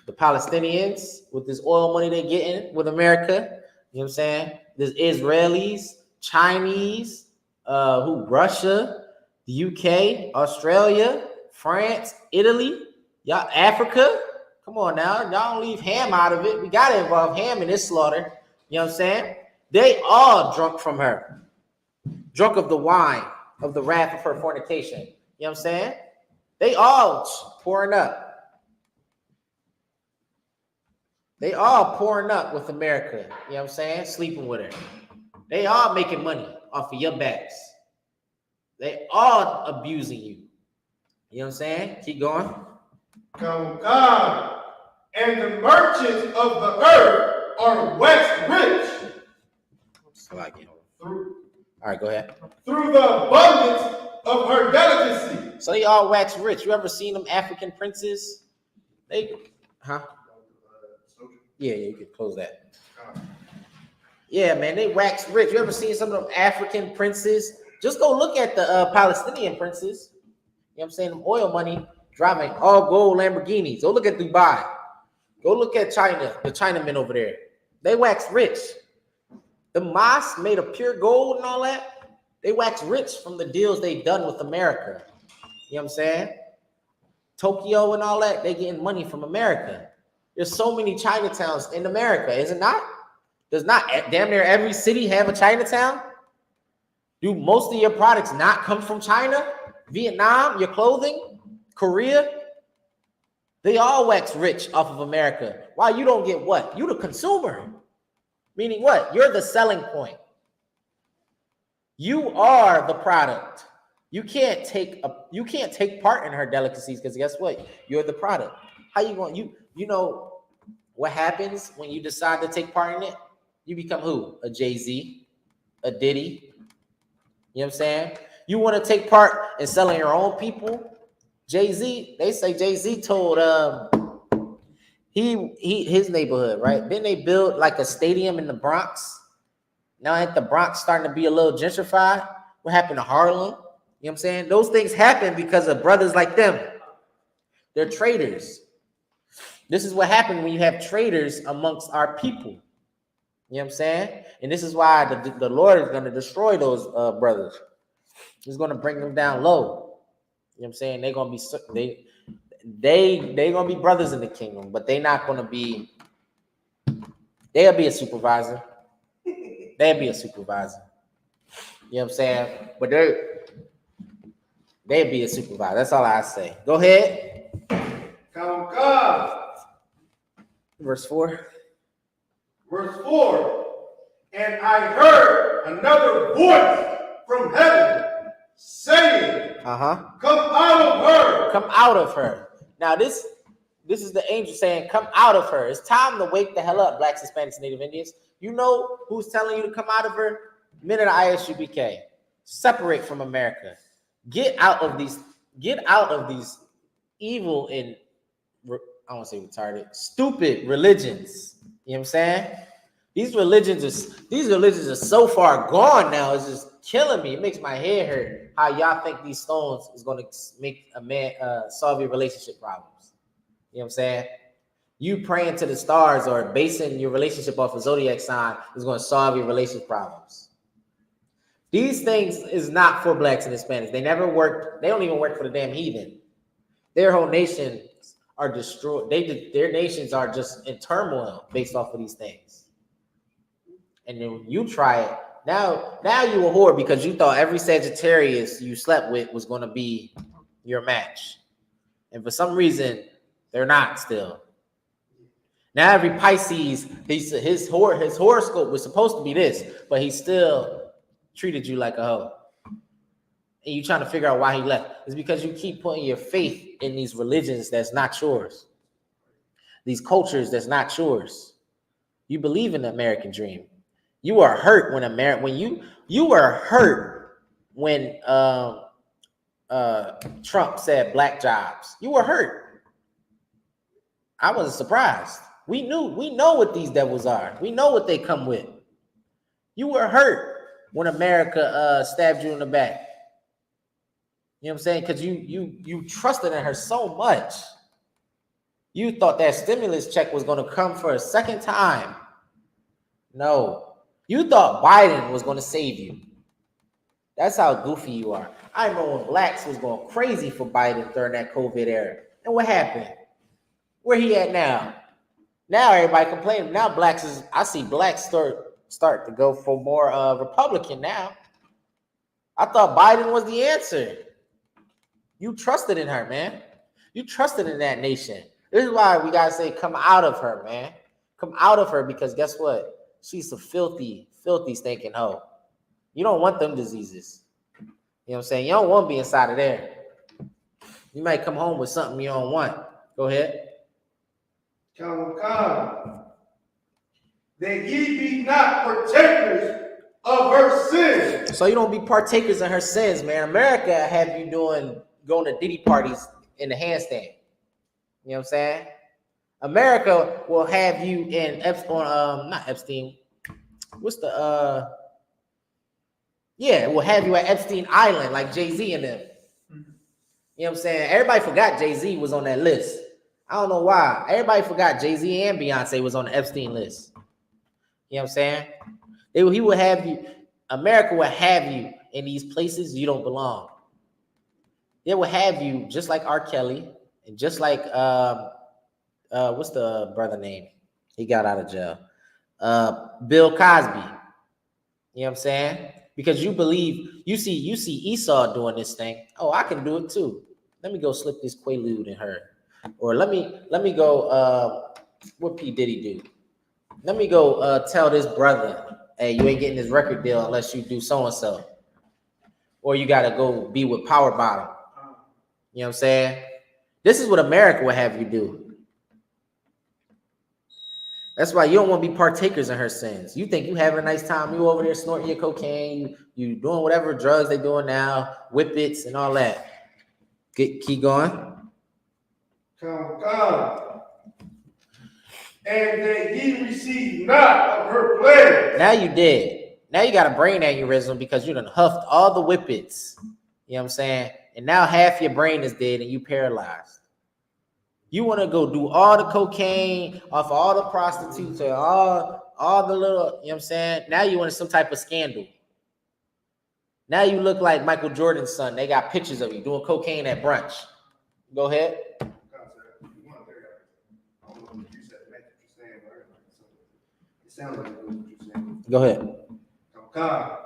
Speaker 1: Palestinians, with this oil money they're getting with America, you know what I'm saying? There's Israelis, Chinese, Russia, the UK, Australia, France, Italy, y'all, Africa. Come on now, y'all don't leave Ham out of it. We got to involve Ham in this slaughter. You know what I'm saying? They all drunk from her. Drunk of the wine of the wrath of her fornication. You know what I'm saying? They all pouring up. They all pouring up with America. You know what I'm saying? Sleeping with her. They all making money off of your backs. They all abusing you. You know what I'm saying? Keep going.
Speaker 2: God. And the merchants of the earth are waxed rich.
Speaker 1: All right, go ahead.
Speaker 2: Through the abundance of her delicacy.
Speaker 1: So they all wax rich. You ever seen them African princes? Yeah, you can close that. Yeah, man, they wax rich. You ever seen some of them African princes? Just go look at the Palestinian princes. You know what I'm saying? Them oil money driving all gold Lamborghinis. Go look at Dubai. Go look at China, the Chinamen over there. They wax rich. The mosque made of pure gold and all that. They wax rich from the deals they've done with America. You know what I'm saying? Tokyo and all that, they getting money from America. There's so many Chinatowns in America, is it not? Does not damn near every city have a Chinatown? Do most of your products not come from China? Vietnam, your clothing, Korea? They all wax rich off of America. Why you don't get what? You the consumer. Meaning what? You're the selling point. You are the product. You can't take part in her delicacies because guess what? You're the product. How you going? You know what happens when you decide to take part in it? You become who? A Jay-Z, a Diddy. You know what I'm saying? You want to take part in selling your own people? Jay-Z, they say Jay-Z told his neighborhood, right? Then they build like a stadium in the Bronx. Now ain't the Bronx starting to be a little gentrified? What happened to Harlem? You know what I'm saying? Those things happen because of brothers like them. They're traitors. This is what happened when you have traitors amongst our people. You know what I'm saying? And this is why the Lord is going to destroy those brothers. He's going to bring them down low. You know what I'm saying? They're going to be they going to be brothers in the kingdom, but they're not going to be. They'll be a supervisor. They'll be a supervisor. You know what I'm saying? But they'll be a supervisor. That's all I say. Go ahead. Verse 4.
Speaker 2: Verse 4. And I heard another voice from heaven saying, come out of her.
Speaker 1: Come out of her. Now this is the angel saying, come out of her. It's time to wake the hell up, Blacks, Hispanics, Native Indians. You know who's telling you to come out of her? Men of the I.S.U.P.K. Separate from America. Get out of these evil and I don't want to say retarded, stupid religions. You know what I'm saying? These religions are so far gone now. It's just killing me. It makes my head hurt how y'all think these stones is going to make a man solve your relationship problems. You know what I'm saying? You praying to the stars or basing your relationship off a zodiac sign is going to solve your relationship problems. These things is not for Blacks and Hispanics. They never worked. They don't even work for the damn heathen. Their whole nations are destroyed. Their nations are just in turmoil based off of these things. And then when you try it, now you a whore because you thought every Sagittarius you slept with was going to be your match. And for some reason, they're not still. Now every Pisces, his horoscope was supposed to be this, but he still treated you like a hoe. And you trying to figure out why he left. It's because you keep putting your faith in these religions that's not yours. These cultures that's not yours. You believe in the American dream. You are hurt when you were hurt when Trump said black jobs. You were hurt. I wasn't surprised. We know what these devils are. We know what they come with. You were hurt when America stabbed you in the back. You know what I'm saying? Because you trusted in her so much. You thought that stimulus check was going to come for a second time. No. You thought Biden was going to save you. That's how goofy you are. I remember when Blacks was going crazy for Biden during that COVID era. And what happened? Where he at now? Now everybody complaining. Now I see Blacks start to go for more Republican now. I thought Biden was the answer. You trusted in her, man. You trusted in that nation. This is why we got to say, come out of her, man. Come out of her because guess what? She's a filthy, filthy stinking hoe. You don't want them diseases. You know what I'm saying? You don't want to be inside of there. You might come home with something you don't want. Go ahead.
Speaker 2: That ye be not partakers of her sins.
Speaker 1: So you don't be partakers in her sins, man. America have you going to Diddy parties in the handstand. You know what I'm saying? America will have you in not Epstein. What's the we'll have you at Epstein Island like Jay-Z and them. You know what I'm saying? Everybody forgot Jay-Z was on that list. I don't know why. Everybody forgot Jay-Z and Beyonce was on the Epstein list. You know what I'm saying? He would have you, America would have you in these places you don't belong. They would have you just like R. Kelly and just like what's the brother name? He got out of jail. Bill Cosby. You know what I'm saying? Because you believe, you see Esau doing this thing. Oh, I can do it too. Let me go slip this Quaalude in her. Or let me go what P Diddy do? Let me go tell this brother, hey, you ain't getting this record deal unless you do so and so. Or you gotta go be with Power Bottom. You know what I'm saying? This is what America will have you do. That's why you don't want to be partakers in her sins. You think you having a nice time. You over there snorting your cocaine. You doing whatever drugs they doing now, whippets and all that. Keep going.
Speaker 2: God. And that ye receive not of her plagues.
Speaker 1: Now you did. Now you got a brain aneurysm because you done huffed all the whippets. You know what I'm saying? And now half your brain is dead and you paralyzed. You want to go do all the cocaine off all the prostitutes and all the little, you know what I'm saying? Now you want some type of scandal. Now you look like Michael Jordan's son. They got pictures of you doing cocaine at brunch. Go ahead. Go ahead.
Speaker 2: God.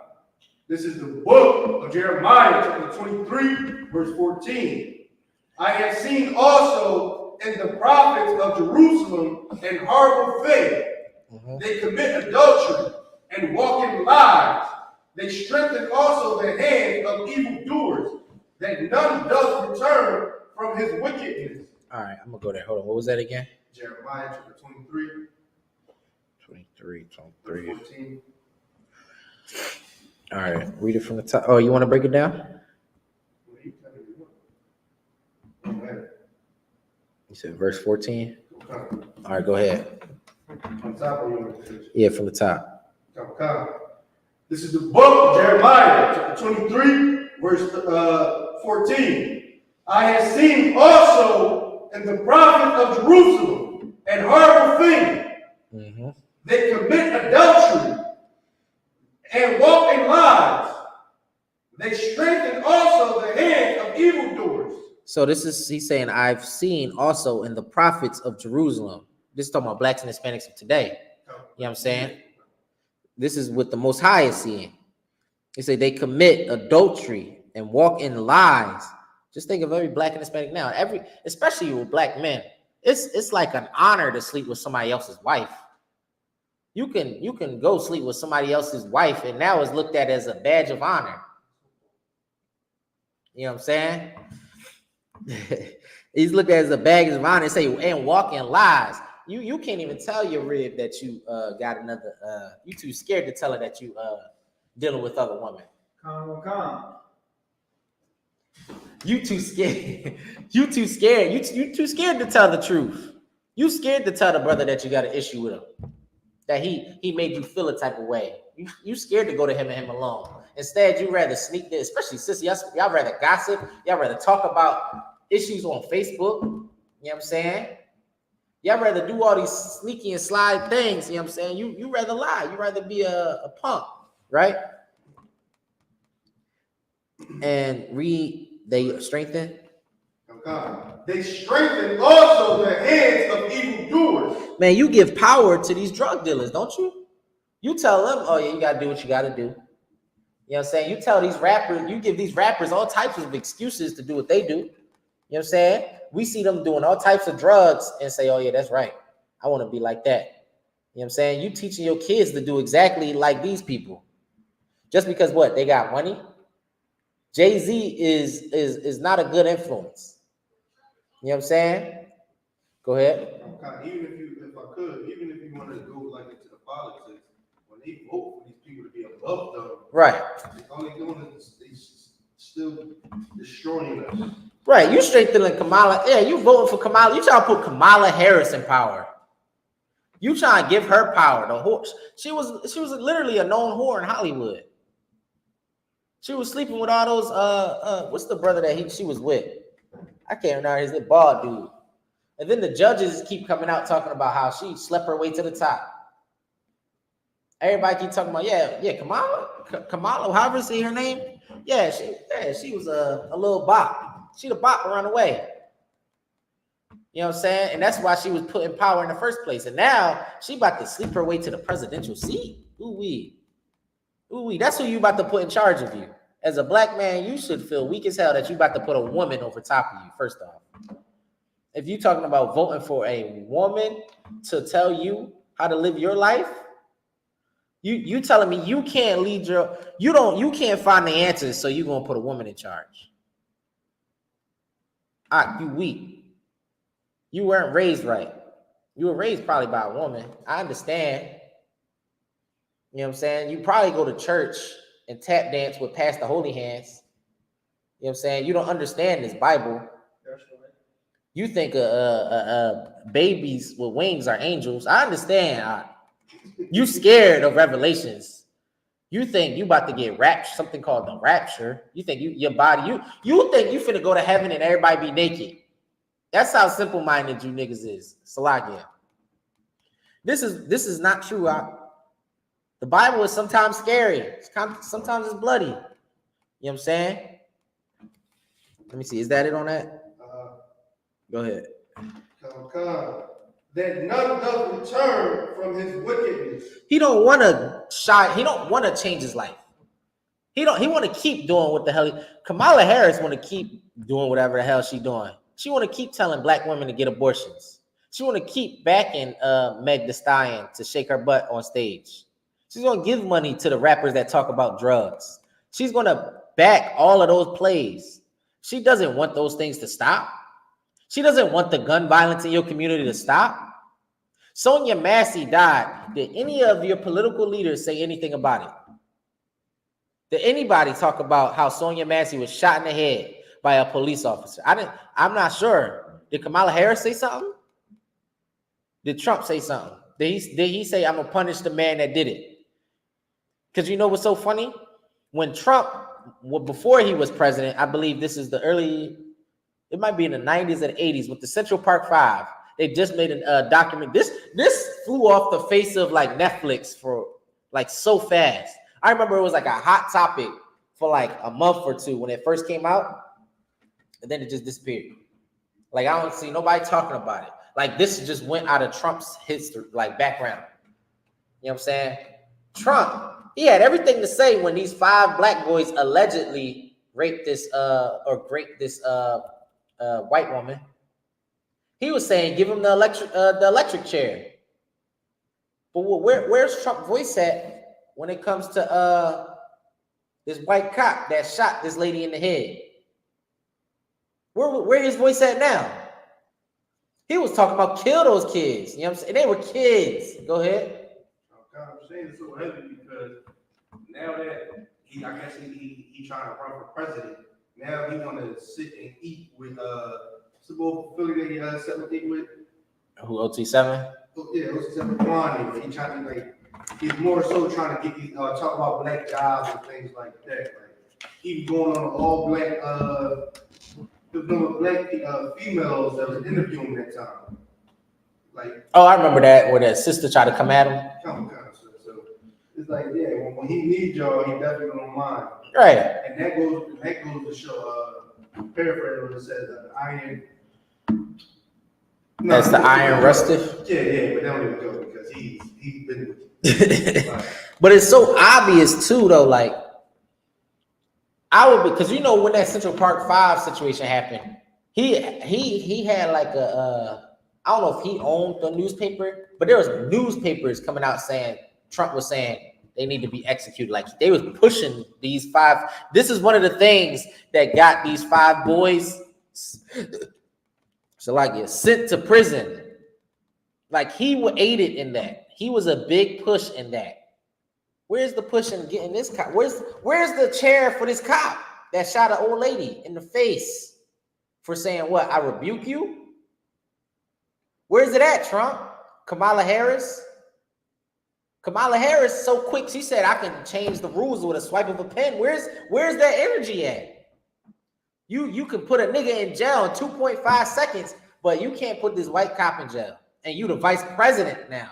Speaker 2: This is the book of Jeremiah, chapter 23, verse 14. I have seen also in the prophets of Jerusalem an horrible thing. They commit adultery and walk in lies. They strengthen also the hand of evildoers, that none does return from his wickedness.
Speaker 1: All right, I'm going to go there. Hold on. What was that again?
Speaker 2: Jeremiah chapter 23.
Speaker 1: 23.
Speaker 2: 14.
Speaker 1: All right, read it from the top. Oh, you want to break it down? You said verse 14? All right, go ahead.
Speaker 2: On top of
Speaker 1: yeah, from the top.
Speaker 2: This is the book of Jeremiah, chapter 23, verse 14. I have seen also in the prophets of Jerusalem an horrible thing. They commit adultery and walk in lies. They strengthen also the hands of evildoers.
Speaker 1: So he's saying, I've seen also in the prophets of Jerusalem. This is talking about blacks and Hispanics of today. You know what I'm saying? This is what the Most High is seeing. He said they commit adultery and walk in lies. Just think of every black and Hispanic now. Especially with black men. It's like an honor to sleep with somebody else's wife. You can go sleep with somebody else's wife, and now it's looked at as a badge of honor. You know what I'm saying? He's looked at as a badge of honor and say, and walk in lies. You can't even tell your rib that you got another. You too scared to tell her that you dealing with other women.
Speaker 2: Come.
Speaker 1: You too scared. You too scared. You too scared to tell the truth. You scared to tell the brother that you got an issue with him. That he made you feel a type of way. You scared to go to him and him alone. Instead, you rather sneak this, especially sisters, y'all rather gossip. Y'all rather talk about issues on Facebook. You know what I'm saying? Y'all rather do all these sneaky and slide things. You know what I'm saying? You rather lie. You rather be a punk, right? And they strengthen.
Speaker 2: God. They strengthen also the hands of evildoers.
Speaker 1: Man, you give power to these drug dealers, don't you? You tell them, oh yeah, you gotta do what you gotta do. You know what I'm saying? You tell these rappers, you give these rappers all types of excuses to do what they do. You know what I'm saying? We see them doing all types of drugs and say, oh yeah, that's right. I want to be like that. You know what I'm saying? You teaching your kids to do exactly like these people. Just because what? They got money? Jay-Z is not a good influence. You know what I'm saying? Go ahead.
Speaker 2: Even if you want to go like into the politics, when they vote for these people to be above them,
Speaker 1: right?
Speaker 2: All they're doing is they still destroying us.
Speaker 1: Right, you strengthening Kamala. Yeah, you voting for Kamala. You trying to put Kamala Harris in power. You trying to give her power. The whore. She was literally a known whore in Hollywood. She was sleeping with all those. What's the brother that she was with? I can't remember. He's a bald dude. And then the judges keep coming out talking about how she slept her way to the top. Everybody keep talking about, Kamala, however you say her name. Yeah, she was a little bop. She the bop around the way. You know what I'm saying? And that's why she was put in power in the first place. And now she about to sleep her way to the presidential seat. Ooh-wee. Ooh-wee. That's who you about to put in charge of you. As a black man, you should feel weak as hell that you about to put a woman over top of you, first off. If you're talking about voting for a woman to tell you how to live your life, you telling me you can't lead you can't find the answers, so you're gonna put a woman in charge. You weak. You weren't raised right. You were raised probably by a woman. I understand. You know what I'm saying? You probably go to church and tap dance with Pastor Holy Hands. You know what I'm saying? You don't understand this Bible. You think babies with wings are angels. I understand. You scared of Revelations. You think you about to get raptured, something called the rapture. You think your body, you think you finna go to heaven and everybody be naked. That's how simple-minded you niggas is. Salakia. This is not true. The Bible is sometimes scary. Sometimes it's bloody. You know what I'm saying? Let me see. Is that it on that? Go ahead.
Speaker 2: That none does return from his wickedness.
Speaker 1: He don't want to change his life. He want to keep doing what the hell. Kamala Harris want to keep doing whatever the hell she doing. She want to keep telling black women to get abortions. She want to keep backing Meg Thee Stallion to shake her butt on stage. She's going to give money to the rappers that talk about drugs. She's going to back all of those plays. She doesn't want those things to stop. She doesn't want the gun violence in your community to stop. Sonia Massey died. Did any of your political leaders say anything about it? Did anybody talk about how Sonia Massey was shot in the head by a police officer? I'm not sure. Did Kamala Harris say something? Did Trump say something? Did he say, I'm gonna punish the man that did it? Because you know what's so funny? When Trump, before he was president, I believe this is it might be in the 90s or the 80s with the Central Park 5. They just made a document. This flew off the face of like Netflix for like so fast. I remember it was like a hot topic for like a month or two when it first came out, and then it just disappeared. Like I don't see nobody talking about it. Like this just went out of Trump's history, like background. You know what I'm saying? Trump, he had everything to say when these 5 black boys allegedly raped this white woman. He was saying, give him the electric chair. But where's Trump's voice at when it comes to this white cop that shot this lady in the head? Where his voice at now? He was talking about kill those kids. You know what I'm saying? They were kids. Go ahead.
Speaker 2: I'm saying it's so heavy because now that he trying to run for president, now he want to sit and eat with Supposed Philly that he set with with.
Speaker 1: Who, OT7?
Speaker 2: Yeah, OT7 Kwani. He trying to he's more so trying to get these talk about black jobs and things like that. Like he was going on all black females that was interviewing that time. Like
Speaker 1: I remember that where that sister tried to come at him.
Speaker 2: So it's like when he needs y'all, he definitely don't mind.
Speaker 1: Right.
Speaker 2: And that goes to show paraphrase what it says iron.
Speaker 1: That's the iron rusted.
Speaker 2: Yeah, but that don't even go because he's been.
Speaker 1: But it's so obvious too, though. Like I would because when that Central Park 5 situation happened, he had like I don't know if he owned the newspaper, but there was newspapers coming out saying Trump was saying they need to be executed. Like they was pushing these 5. This is one of the things that got these 5 boys sent to prison. Like he aided in that. He was a big push in that. Where's the push in getting this cop? Where's the chair for this cop that shot an old lady in the face for saying what? I rebuke you. Where's it at, Trump? Kamala Harris so quick. She said I can change the rules with a swipe of a pen. Where's that energy at? You can put a nigga in jail in 2.5 seconds, But you can't put this white cop in jail. And you the vice president now.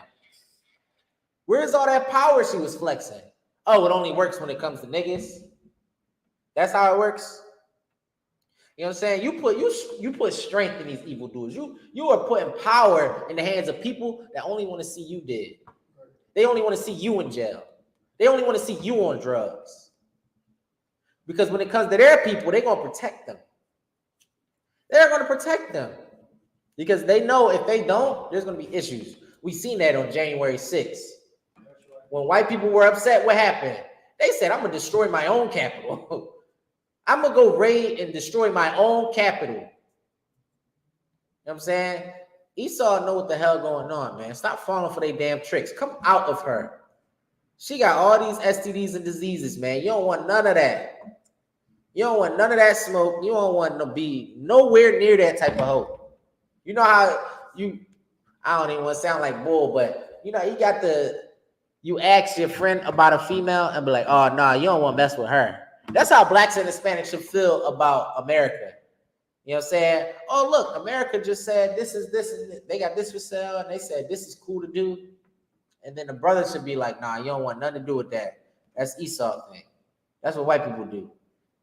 Speaker 1: Where's all that power she was flexing? Oh, it only works when it comes to niggas. That's how it works. You know what I'm saying? You put strength in these evildoers. You are putting power in the hands of people that only want to see you dead. They only want to see you in jail. They only want to see you on drugs. Because when it comes to their people, they're going to protect them. They're going to protect them. Because they know if they don't, there's going to be issues. We seen that on January 6th. When white people were upset, what happened? They said, I'm going to destroy my own capital. I'm going to go raid and destroy my own capital. You know what I'm saying? Esau know what the hell going on, man. Stop falling for their damn tricks. Come out of her. She got all these STDs and diseases, man. You don't want none of that. You don't want none of that smoke. You don't want to be nowhere near that type of hope. You know how I don't even want to sound like bull, but you know, you ask your friend about a female and be like, oh, no, you don't want to mess with her. That's how blacks and Hispanics should feel about America. You know what I'm saying? Oh, look, America just said this is they got this for sale, and they said this is cool to do. And then the brother should be like, nah, you don't want nothing to do with that. That's Esau thing. That's what white people do.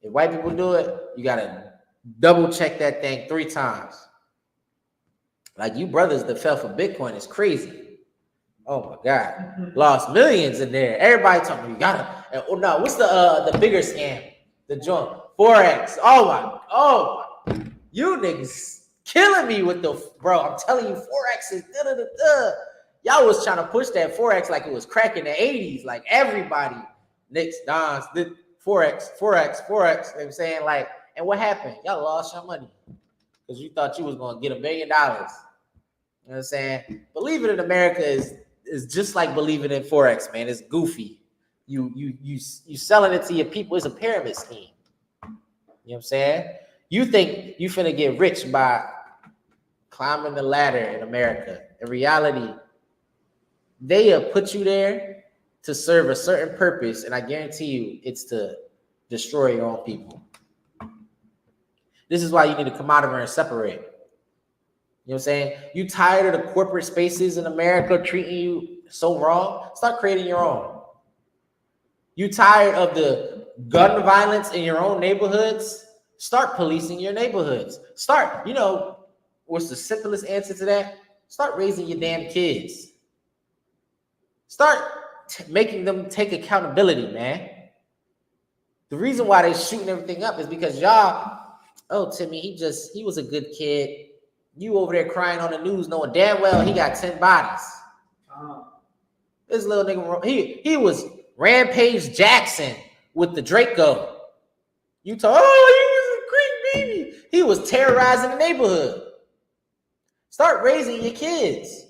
Speaker 1: If white people do it, you got to double check that thing 3 times. Like you brothers that fell for Bitcoin is crazy. Oh my God. Lost millions in there. Everybody talking, you gotta, oh no, what's the bigger scam? The joint. Forex. Oh my. You niggas killing me with the, bro, I'm telling you, Forex is da-da-da-da. Y'all was trying to push that Forex like it was crack in the 80s. Like everybody, Knicks, Dons, did Forex. You know what I'm saying? Like, and what happened? Y'all lost your money because you thought you was going to get $1 million. You know what I'm saying? Believing in America is just like believing in Forex, man. It's goofy. You selling it to your people. It's a pyramid scheme. You know what I'm saying? You think you finna get rich by climbing the ladder in America. In reality, they have put you there to serve a certain purpose, and I guarantee you it's to destroy your own people. This is why you need to come out of her and separate. You know what I'm saying? You tired of the corporate spaces in America treating you so wrong? Start creating your own. You tired of the gun violence in your own neighborhoods? Start policing your neighborhoods. Start, you know, what's the simplest answer to that? Start raising your damn kids. Start making them take accountability, man. The reason why they're shooting everything up is because y'all, oh, Timmy, he was a good kid. You over there crying on the news knowing damn well he got 10 bodies. This little nigga, he was Rampage Jackson with the Draco. You told, oh, he was a great baby. He was terrorizing the neighborhood. Start raising your kids.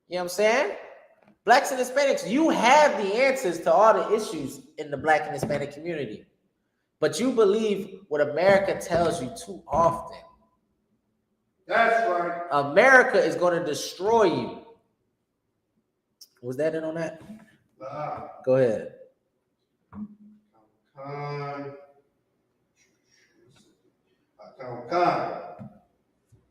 Speaker 1: You know what I'm saying? Blacks and Hispanics, you have the answers to all the issues in the Black and Hispanic community. But you believe what America tells you too often.
Speaker 2: That's right.
Speaker 1: America is going to destroy you. Was that it on that?
Speaker 2: Nah.
Speaker 1: Go ahead.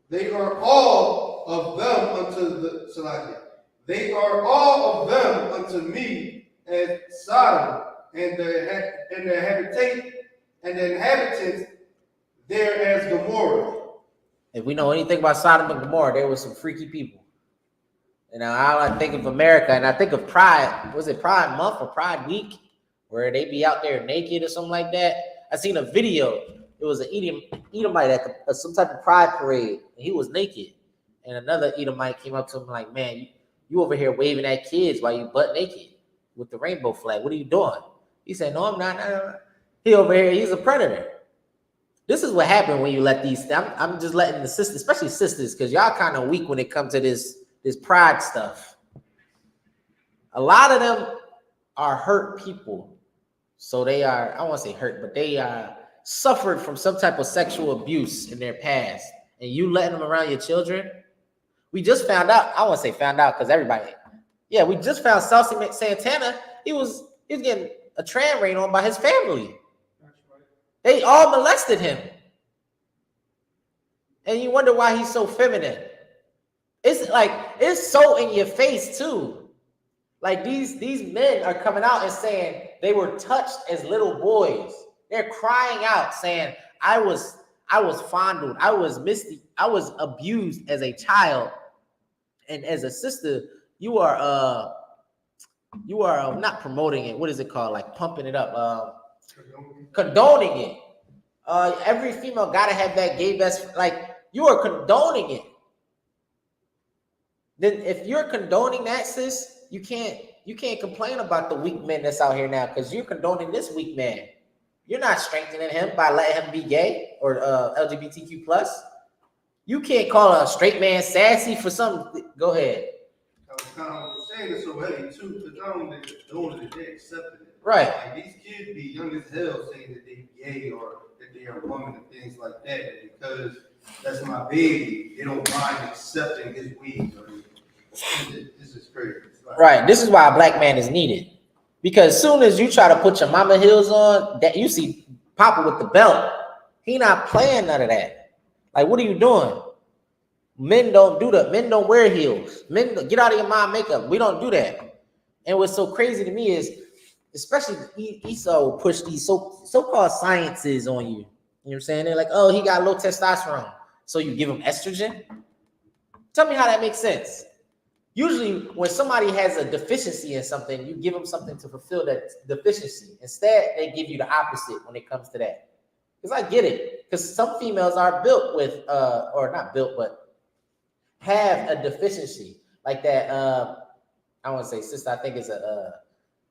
Speaker 2: They are all of them unto the Salakia. They are all of them unto me as Sodom, and the inhabitants there as Gomorrah.
Speaker 1: If we know anything about Sodom and Gomorrah, there were some freaky people. You know, I think of America, and I think of Pride. Was it Pride Month or Pride Week, where they be out there naked or something like that? I seen a video. It was an Edomite at some type of pride parade, and he was naked. And another Edomite came up to him like, man, you over here waving at kids while you butt naked with the rainbow flag. What are you doing? He said, no, I'm not. No. He over here, he's a predator. This is what happened when you let these, I'm just letting the sisters, especially sisters, because y'all kind of weak when it comes to this pride stuff. A lot of them are hurt people. So they are, I won't say hurt, but they are suffered from some type of sexual abuse in their past. And you letting them around your children. We just found out, I won't say found out because everybody, yeah, we just found Saucy Santana. He was getting a tram raid on by his family. They all molested him. And you wonder why he's so feminine. It's like, it's so in your face too. Like these men are coming out and saying they were touched as little boys. They're crying out saying, I was fondled, I was abused as a child. And as a sister, you are not promoting it. What is it called? Like pumping it up, condoning it. Every female gotta have that gay best. Like you are condoning it. Then if you're condoning that, sis, you can't complain about the weak men that's out here now, because you're condoning this weak man. You're not strengthening him by letting him be gay or LGBTQ plus. You can't call a straight man sassy for something. Go ahead.
Speaker 2: I was kind of saying this already too, because not only they doing it, they accepted it.
Speaker 1: Right.
Speaker 2: Like these kids be young as hell saying that they gay or that they are a woman and things like that. And because that's my baby, they don't mind accepting his weed. This is crazy. Like,
Speaker 1: right. This is why a black man is needed. Because as soon as you try to put your mama heels on, that you see Papa with the belt, he not playing none of that. Like, what are you doing? Men don't do that. Men don't wear heels. Men, get out of your mom makeup. We don't do that. And what's so crazy to me is, especially Esau will push these so-called sciences on you. You know what I'm saying? They're like, oh, he got low testosterone, so you give him estrogen? Tell me how that makes sense. Usually when somebody has a deficiency in something, you give them something to fulfill that deficiency. Instead, they give you the opposite when it comes to that. Because I get it. Because some females are built with, or not built, but have a deficiency. Like that, I want to say sister, I think it's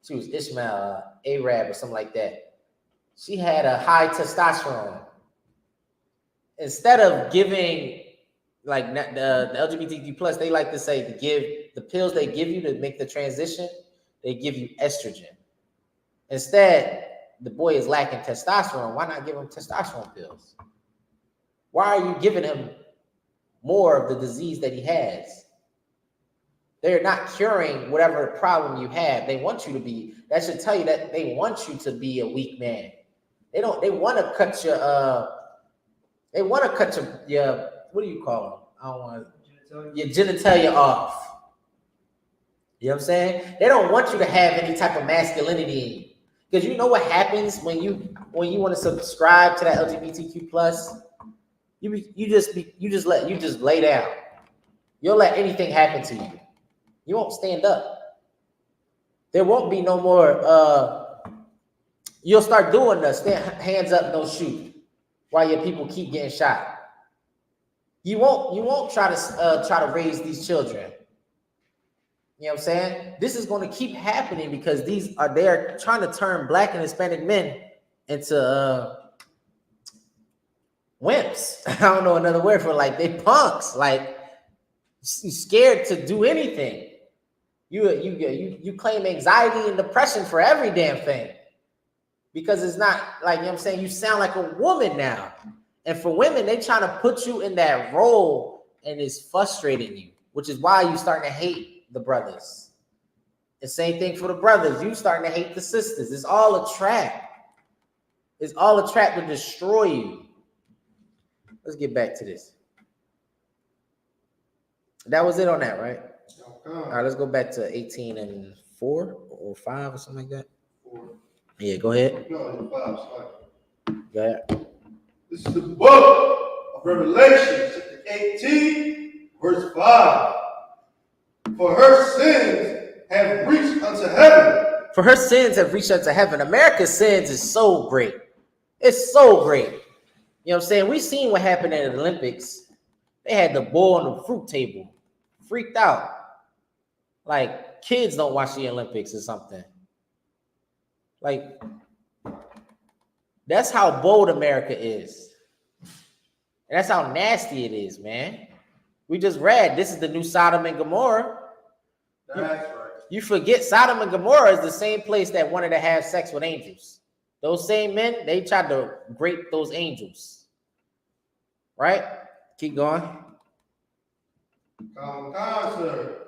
Speaker 1: she was Ishmael, Arab or something like that. She had a high testosterone. Instead of giving, like the LGBTQ plus, they like to say to give the pills they give you to make the transition, they give you estrogen. Instead, the boy is lacking testosterone. Why not give him testosterone pills? Why are you giving him more of the disease that he has? They're not curing whatever problem you have. They want you to be, that should tell you that they want you to be a weak man. They want to cut your, what do you call them? I don't want your genitalia off. You know what I'm saying? They don't want you to have any type of masculinity in you. Because you know what happens when you want to subscribe to that LGBTQ plus, you just lay down. You'll let anything happen to you. You won't stand up. There won't be no more. You'll start doing the stand hands up, no shoot, while your people keep getting shot. You won't try to raise these children. You know what I'm saying? This is going to keep happening because they're trying to turn Black and Hispanic men into wimps. I don't know another word for it. Like they punks, like scared to do anything. You claim anxiety and depression for every damn thing because it's not like, you know what I'm saying, you sound like a woman now. And for women, they trying to put you in that role and it's frustrating you, which is why you starting to hate the brothers. The same thing for the brothers. You starting to hate the sisters. It's all a trap. It's all a trap to destroy you. Let's get back to this. That was it on that, right? Okay. All right, let's go back to 18 and 4 or 5 or something like that. 4. Yeah, go ahead.
Speaker 2: No, 5. Sorry.
Speaker 1: Go ahead.
Speaker 2: This is the book of Revelation, chapter 18, verse 5. For her sins have reached unto heaven.
Speaker 1: For her sins have reached unto heaven. America's sins is so great. It's so great. You know what I'm saying? We seen what happened at the Olympics. They had the bull on the fruit table. Freaked out. Like kids don't watch the Olympics or something. Like, that's how bold America is. And that's how nasty it is, man. We just read, this is the new Sodom and Gomorrah.
Speaker 2: That's right.
Speaker 1: You forget Sodom and Gomorrah is the same place that wanted to have sex with angels. Those same men, they tried to rape those angels. Right? Keep going.
Speaker 2: Sir.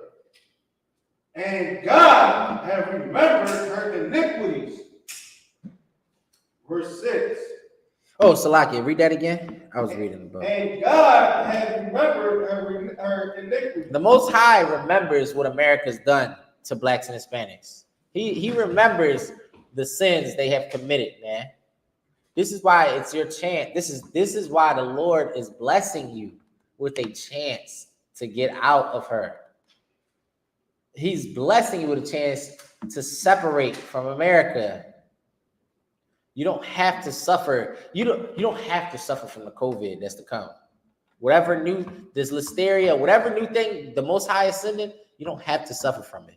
Speaker 2: And God have remembered her iniquities. Verse 6.
Speaker 1: Oh, Salaki, read that again. I was reading the book.
Speaker 2: And God has remembered her iniquity.
Speaker 1: The Most High remembers what America's done to blacks and Hispanics. He remembers the sins they have committed, man. This is why it's your chance. This is why the Lord is blessing you with a chance to get out of her. He's blessing you with a chance to separate from America. You don't have to suffer. You don't have to suffer from the COVID that's to come. Whatever new, this listeria, whatever new thing the Most High is sending, you don't have to suffer from it.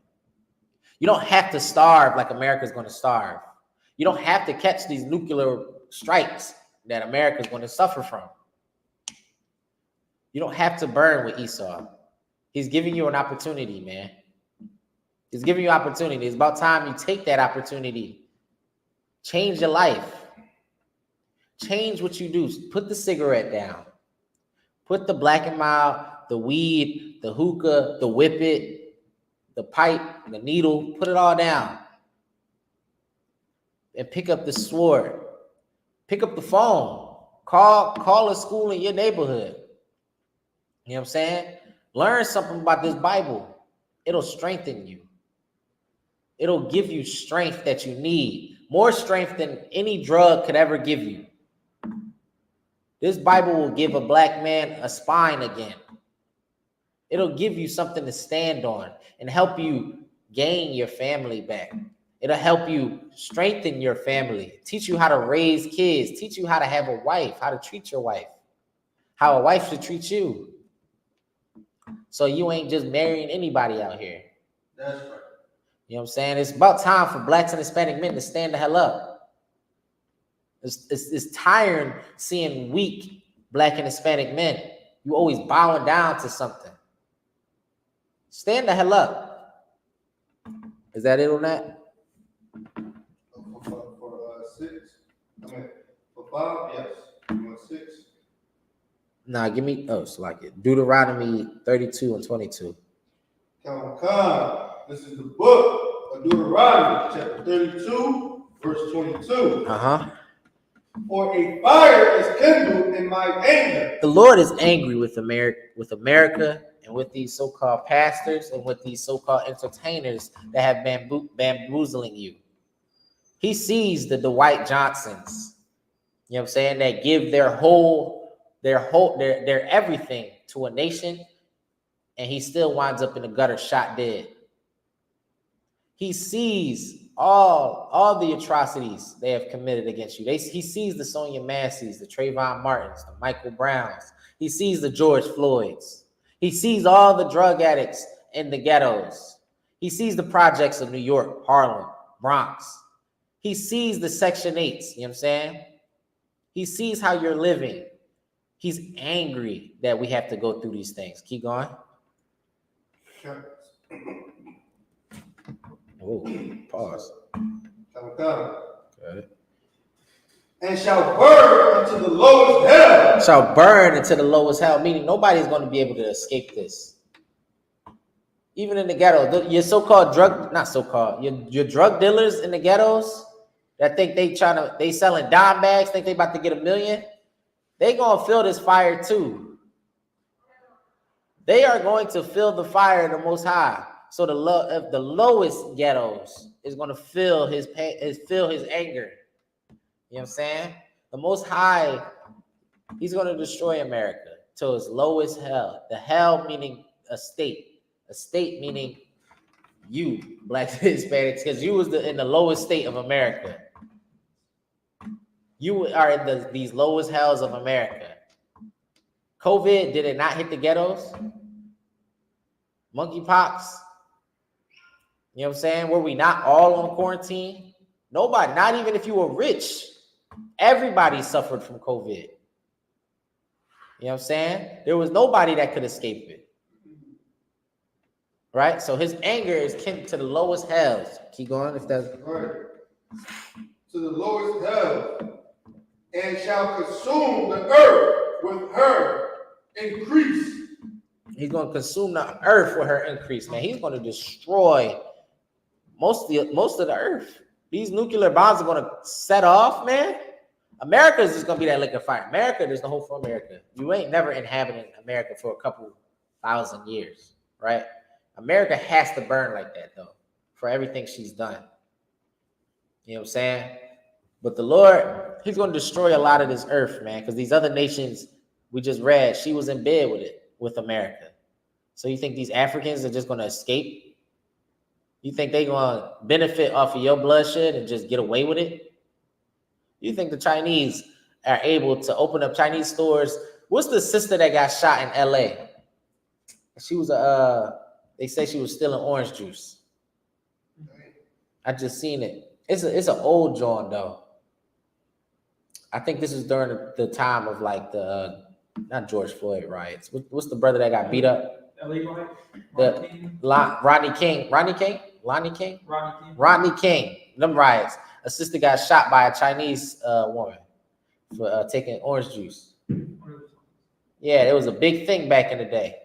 Speaker 1: You don't have to starve like America's going to starve. You don't have to catch these nuclear strikes that America's going to suffer from. You don't have to burn with Esau. He's giving you an opportunity, man. He's giving you opportunity. It's about time you take that opportunity. Change your life. Change what you do. Put the cigarette down. Put the black and mild, the weed, the hookah, the whippet, the pipe, the needle. Put it all down. And pick up the sword. Pick up the phone. Call a school in your neighborhood. You know what I'm saying? Learn something about this Bible. It'll strengthen you. It'll give you strength that you need. More strength than any drug could ever give you. This Bible will give a black man a spine again. It'll give you something to stand on and help you gain your family back. It'll help you strengthen your family, teach you how to raise kids, teach you how to have a wife, how to treat your wife, how a wife should treat you. So you ain't just marrying anybody out here.
Speaker 2: That's right.
Speaker 1: You know what I'm saying? It's about time for blacks and Hispanic men to stand the hell up. It's tiring seeing weak black and Hispanic men. You always bowing down to something. Stand the hell up. Is that it on that?
Speaker 2: For 6? I mean, for 5? Yes. You want 6?
Speaker 1: Nah, give me, it's like it. Deuteronomy 32 and 22.
Speaker 2: Come. This is the book of Deuteronomy, chapter 32, verse 22. For a fire is kindled in my anger.
Speaker 1: The Lord is angry with America and with these so-called pastors and with these so-called entertainers that have been bamboozling you. He sees the Dwight Johnsons, you know what I'm saying, that give their everything to a nation, and he still winds up in the gutter shot dead. He sees all the atrocities they have committed against you. He sees the Sonia Masseys, the Trayvon Martins, the Michael Browns. He sees the George Floyds. He sees all the drug addicts in the ghettos. He sees the projects of New York, Harlem, Bronx. He sees the Section 8s, you know what I'm saying? He sees how you're living. He's angry that we have to go through these things. Keep going. Oh, pause. Okay.
Speaker 2: And shall burn into the lowest hell.
Speaker 1: Shall burn into the lowest hell, meaning nobody's going to be able to escape this. Even in the ghetto, your so-called your drug dealers in the ghettos that think they selling dime bags, think they about to get $1 million. They gonna feel this fire too. They are going to feel the fire of the Most High. So the lowest ghettos is going to feel his pain, feel his anger. You know what I'm saying? The Most High, he's going to destroy America to its lowest hell. The hell meaning a state meaning you, blacks and Hispanics, because you was in the lowest state of America. You are in these lowest hells of America. COVID, did it not hit the ghettos? Monkeypox. You know what I'm saying? Were we not all on quarantine? Nobody, not even if you were rich. Everybody suffered from COVID. You know what I'm saying? There was nobody that could escape it. Right? So his anger is kin to the lowest hells. Keep going if that's
Speaker 2: right. To the lowest hell, and shall consume the earth with her increase.
Speaker 1: He's going to consume the earth with her increase, man. He's going to destroy most of the earth. These nuclear bombs are going to set off, man. America is just gonna be that liquor fire. America, there's no hope for America. You ain't never inhabiting America for a couple thousand years, right? America has to burn like that though, for everything she's done. You know what I'm saying? But the Lord, he's gonna destroy a lot of this earth, man, because these other nations we just read, she was in bed with it, with America. So you think these Africans are just gonna escape? You think they're gonna benefit off of your bloodshed and just get away with it? You think the Chinese are able to open up Chinese stores? What's the sister that got shot in LA? She was they say she was stealing orange juice. I just seen it. It's an old John though. I think this is during the time of like the not George Floyd riots. What's the brother that got beat up? Rodney King. Them riots. A sister got shot by a Chinese woman for taking orange juice. Yeah, it was a big thing back in the day.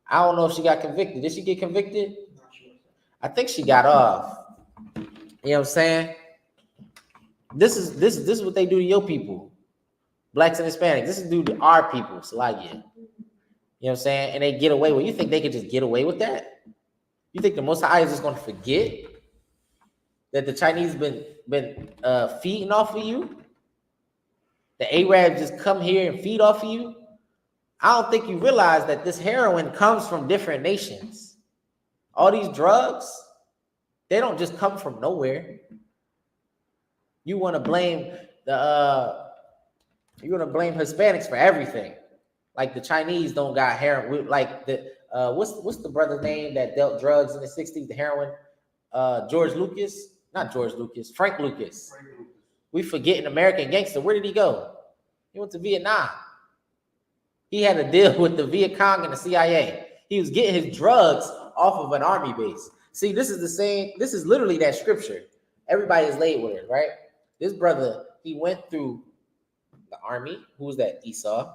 Speaker 1: I don't know if she got convicted. Did she get convicted? Not sure. I think she got off. You know what I'm saying? This is what they do to your people, blacks and Hispanics. This is do to our people. So like, yeah. You know what I'm saying? And they get away with. You think they could just get away with that? You think the Most High is just going to forget that the Chinese been feeding off of you? The Arabs just come here and feed off of you? I don't think you realize that this heroin comes from different nations. All these drugs, they don't just come from nowhere. You want to blame Hispanics for everything. Like the Chinese don't got heroin. Like the what's the brother's name that dealt drugs in the 60s, the heroin? Frank Lucas. We forgetting American Gangster. Where did he go? He went to Vietnam. He had a deal with the Viet Cong and the CIA. He was getting his drugs off of an army base. See, this is the same. This is literally that scripture. Everybody is laid with it, right? This brother, he went through the army. Who was that? Esau.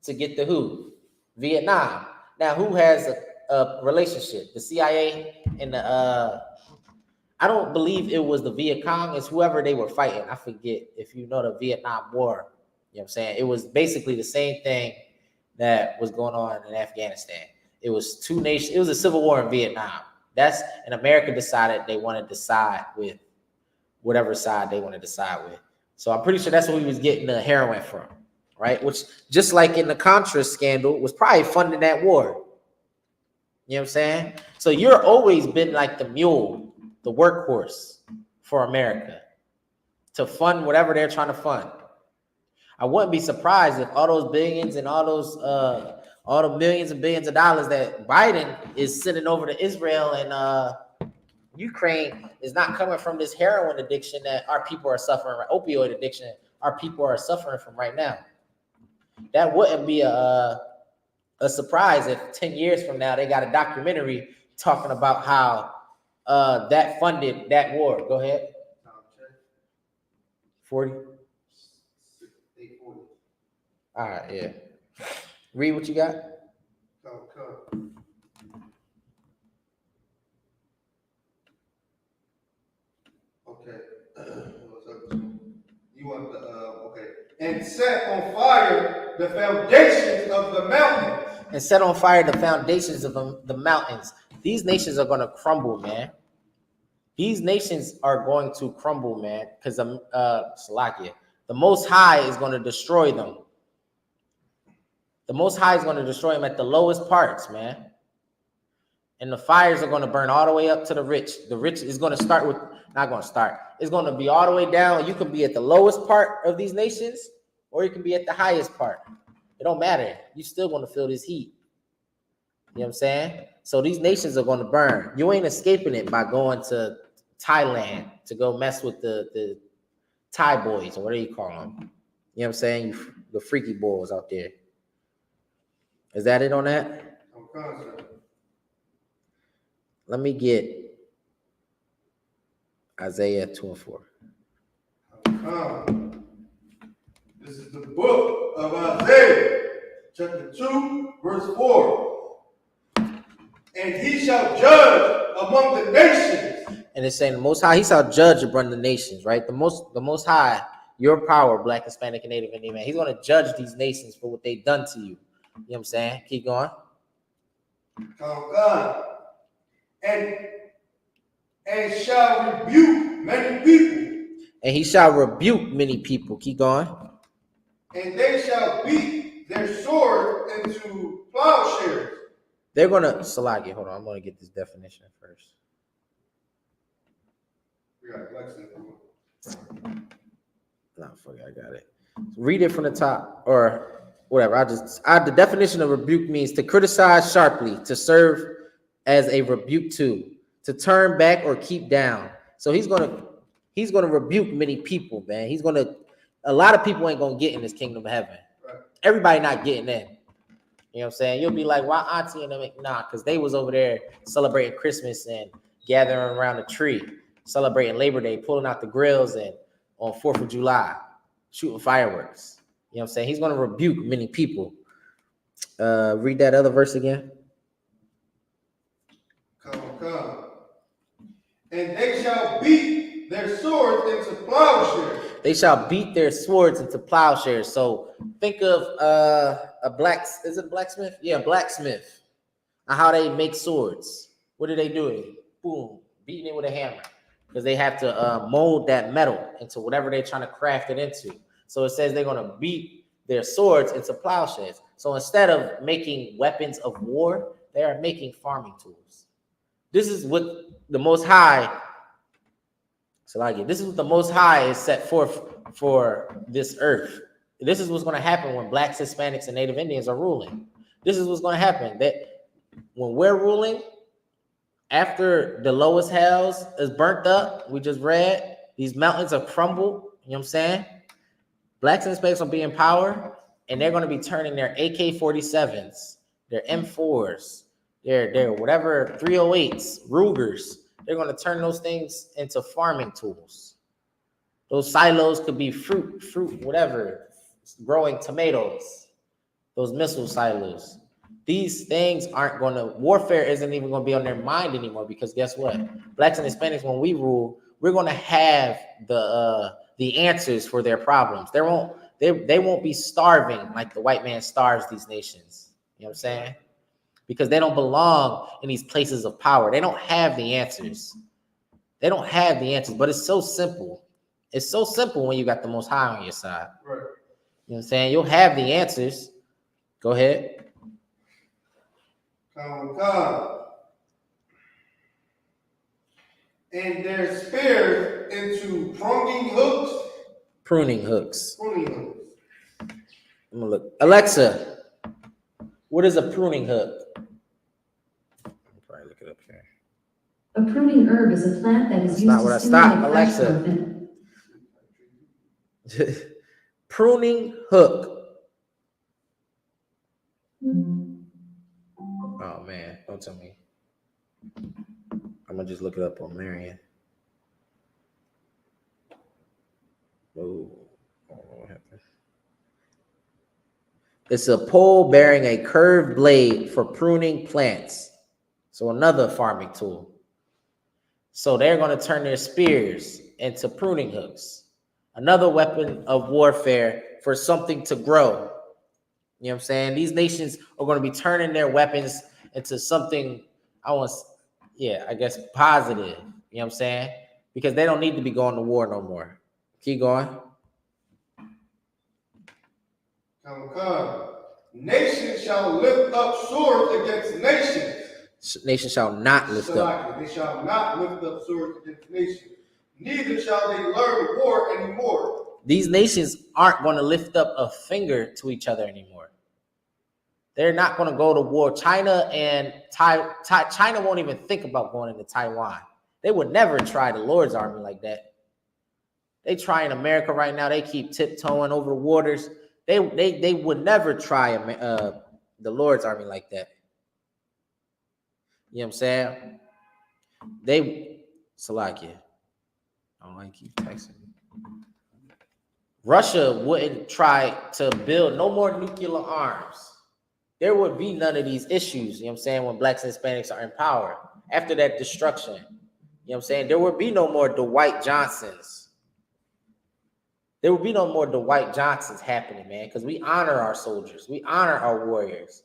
Speaker 1: To get the who? Vietnam. Now, who has a relationship? The CIA and the I don't believe it was the Viet Cong. It's whoever they were fighting. I forget if you know the Vietnam War. You know what I'm saying? It was basically the same thing that was going on in Afghanistan. It was two nations. It was a civil war in Vietnam. And America decided they wanted to side with whatever side they wanted to side with. So I'm pretty sure that's where we was getting the heroin from, right? Which, just like in the Contra scandal, was probably funding that war. You know what I'm saying? So you're always been like the mule, the workhorse for America to fund whatever they're trying to fund. I wouldn't be surprised if all those billions and all the millions and billions of dollars that Biden is sending over to Israel and Ukraine is not coming from this heroin addiction that our people are suffering, opioid addiction our people are suffering from right now. That wouldn't be a surprise if 10 years from now they got a documentary talking about how that funded that war. Go ahead. 40. All right, yeah. Read what you got.
Speaker 2: Okay. You want the okay. And set on fire the foundations of the mountains.
Speaker 1: And set on fire the foundations of the mountains. These nations are going to crumble, man. These nations are going to crumble, man, because Salakia, the Most High is going to destroy them. The Most High is going to destroy them at the lowest parts, man. And the fires are going to burn all the way up to the rich. The rich is going to start with, not going to start. It's going to be all the way down. You can be at the lowest part of these nations, or you can be at the highest part. It don't matter. You still going to feel this heat. You know what I'm saying? So these nations are going to burn. You ain't escaping it by going to Thailand to go mess with the Thai boys, or what do you call them? You know what I'm saying? The freaky boys out there. Is that it on that?
Speaker 2: Okay.
Speaker 1: Let me get Isaiah 2:4.
Speaker 2: This is the book of Isaiah, chapter 2, verse 4. And he shall judge among the nations.
Speaker 1: And it's saying the Most High, he shall judge among the nations, right? The Most High your power, Black, Hispanic, and Native Indian man. He's going to judge these nations for what they've done to you. You know what I'm saying? Keep going.
Speaker 2: Oh God. And shall rebuke many people.
Speaker 1: And he shall rebuke many people. Keep going.
Speaker 2: And they shall beat their sword into plowshares.
Speaker 1: They're going to, Salagi, hold on. I'm going to get this definition first.
Speaker 2: We got Lexington.
Speaker 1: No, fuck it, I got it. Read it from the top or whatever. The definition of rebuke means to criticize sharply, to serve as a rebuke to turn back or keep down. So he's gonna rebuke many people, man. A lot of people ain't gonna get in this kingdom of heaven.
Speaker 2: Right.
Speaker 1: Everybody not getting in. You know what I'm saying? You'll be like, why auntie and them? Nah, because they was over there celebrating Christmas and gathering around the tree, celebrating Labor Day, pulling out the grills and on 4th of July, shooting fireworks. You know what I'm saying? He's going to rebuke many people. Read that other verse again.
Speaker 2: Come. And they shall beat their swords into plowshares. They shall beat their swords into plowshares.
Speaker 1: So think of is it a blacksmith? Yeah, blacksmith. And how they make swords. What do they do? Boom, beating it with a hammer. Because they have to mold that metal into whatever they're trying to craft it into. So it says they're going to beat their swords into plowshares. So instead of making weapons of war, they are making farming tools. This is what the Most High, this is what the Most High is set forth for this earth. This is what's going to happen when Blacks, Hispanics, and Native Indians are ruling. This is what's going to happen. That when we're ruling, after the lowest hells is burnt up, we just read, these mountains are crumbled, you know what I'm saying? Blacks and Hispanics will be in power, and they're going to be turning their AK-47s, their M4s, their whatever 308s, Rugers. They're going to turn those things into farming tools. Those silos could be fruit, whatever, growing tomatoes, those missile silos. These things warfare isn't even going to be on their mind anymore, because guess what? Blacks and Hispanics, when we rule, we're going to have the answers for their problems. They won't be starving like the white man starves these nations. You know what I'm saying? Because they don't belong in these places of power. They don't have the answers. They don't have the answers, but it's so simple. It's so simple when you got the Most High on your side.
Speaker 2: Right.
Speaker 1: You know what I'm saying? You'll have the answers. Go ahead.
Speaker 2: Come. And their spears into pruning hooks.
Speaker 1: I'm gonna look. Alexa, what is a pruning hook? I'll probably look it up here.
Speaker 3: A pruning herb is a plant that is used to
Speaker 1: stimulate Alexa. Pruning hook. Oh man, don't tell me. I'm gonna just look it up on Marion. Oh, what happened? It's a pole bearing a curved blade for pruning plants. So another farming tool. So they're going to turn their spears into pruning hooks. Another weapon of warfare for something to grow. You know what I'm saying? These nations are going to be turning their weapons into something, I guess, positive. You know what I'm saying? Because they don't need to be going to war no more. Keep going.
Speaker 2: Come. Nations shall lift up swords against nations.
Speaker 1: Nation shall not lift up.
Speaker 2: They shall not lift up swords against nations. Neither shall they learn war anymore.
Speaker 1: These nations aren't going to lift up a finger to each other anymore. They're not going to go to war. China and China won't even think about going into Taiwan. They would never try the Lord's army like that. They try in America right now. They keep tiptoeing over the waters. They would never try the Lord's army like that. You know what I'm saying? Salakia. Oh, I keep texting. Russia wouldn't try to build no more nuclear arms. There would be none of these issues, you know what I'm saying, when Blacks and Hispanics are in power. After that destruction, you know what I'm saying, there would be no more Dwight Johnsons. There will be no more Dwight Johnsons happening, man, because we honor our soldiers. We honor our warriors.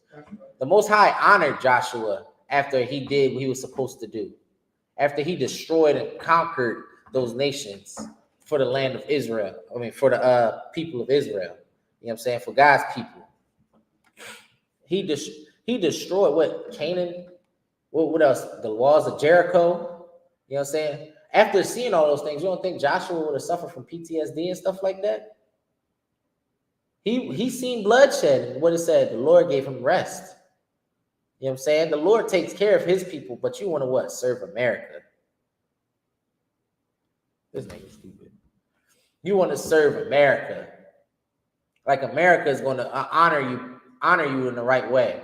Speaker 1: The Most High honored Joshua after he did what he was supposed to do, after he destroyed and conquered those nations for the land of Israel. I mean, for the people of Israel. You know what I'm saying? For God's people. He destroyed what? Canaan? What else? The walls of Jericho? You know what I'm saying? After seeing all those things, you don't think Joshua would have suffered from PTSD and stuff like that? He seen bloodshed, and what it said, the Lord gave him rest. You know what I'm saying? The Lord takes care of his people, but you want to what? Serve America. This nigga's stupid. You want to serve America. Like America is going to honor you in the right way.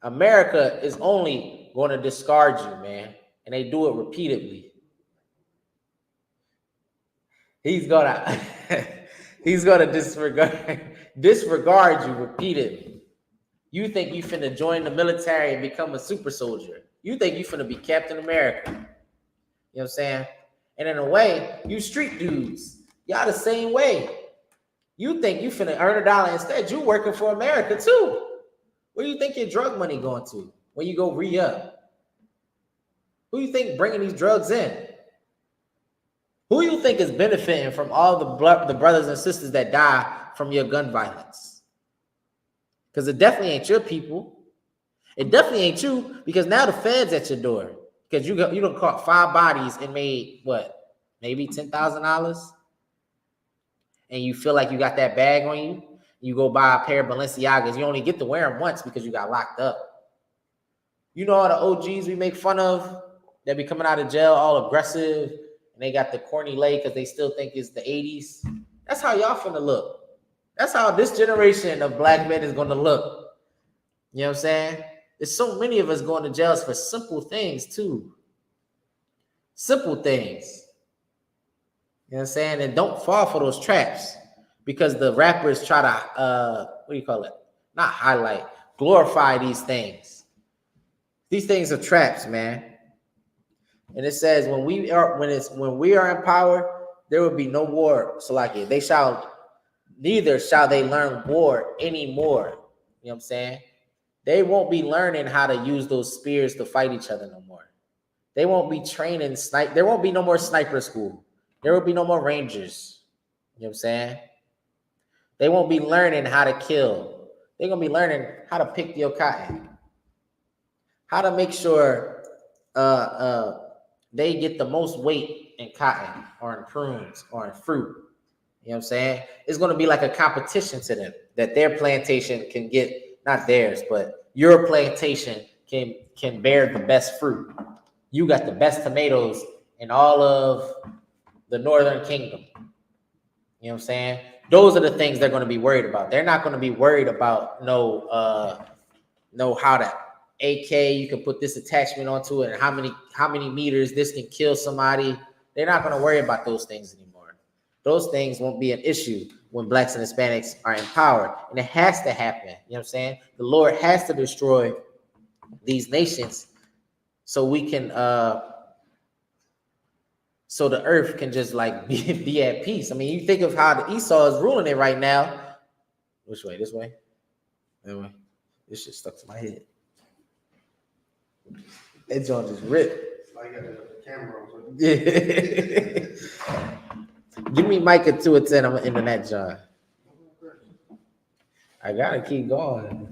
Speaker 1: America is only going to discard you, man. And they do it repeatedly. He's gonna disregard you repeatedly. You think you finna join the military and become a super soldier. You think you finna be Captain America. You know what I'm saying? And in a way, you street dudes, y'all the same way. You think you finna earn $1. Instead, you working for America too. Where do you think your drug money going to when you go re-up? Who you think bringing these drugs in? Who you think is benefiting from all the brothers and sisters that die from your gun violence? Because it definitely ain't your people. It definitely ain't you, because now the Fed's at your door. Because you done caught 5 bodies and made what? Maybe $10,000? And you feel like you got that bag on you. You go buy a pair of Balenciagas. You only get to wear them once because you got locked up. You know all the OGs we make fun of that be coming out of jail all aggressive, and they got the corny lay because they still think it's the 80s. That's how y'all finna look. That's how this generation of black men is gonna look. You know what I'm saying? There's so many of us going to jails for simple things too. Simple things. You know what I'm saying? And don't fall for those traps, because the rappers try to what do you call it? Not highlight, glorify these things. These things are traps, man. And it says when we are in power, there will be no war. So like it, neither shall they learn war anymore. You know what I'm saying? They won't be learning how to use those spears to fight each other no more. They won't be training there won't be no more sniper school. There will be no more rangers. You know what I'm saying? They won't be learning how to kill. They're gonna be learning how to pick your cotton, how to make sure they get the most weight in cotton or in prunes or in fruit. You know what I'm saying? It's going to be like a competition to them, that their plantation can get, not theirs, but your plantation can bear the best fruit. You got the best tomatoes in all of the Northern Kingdom. You know what I'm saying? Those are the things they're going to be worried about. They're not going to be worried about how to AK, you can put this attachment onto it, and how many meters this can kill somebody. They're not going to worry about those things anymore. Those things won't be an issue when blacks and Hispanics are in power. And it has to happen. You know what I'm saying? The Lord has to destroy these nations so we can so the earth can just like be at peace. I mean, you think of how the Esau is ruling it right now. Which way? This way? That way? This shit stuck to my head. That joint just ripped.
Speaker 2: Like the camera.
Speaker 1: Yeah. Give me Micah 2 and 10. I'm gonna end on that, John. I gotta keep going.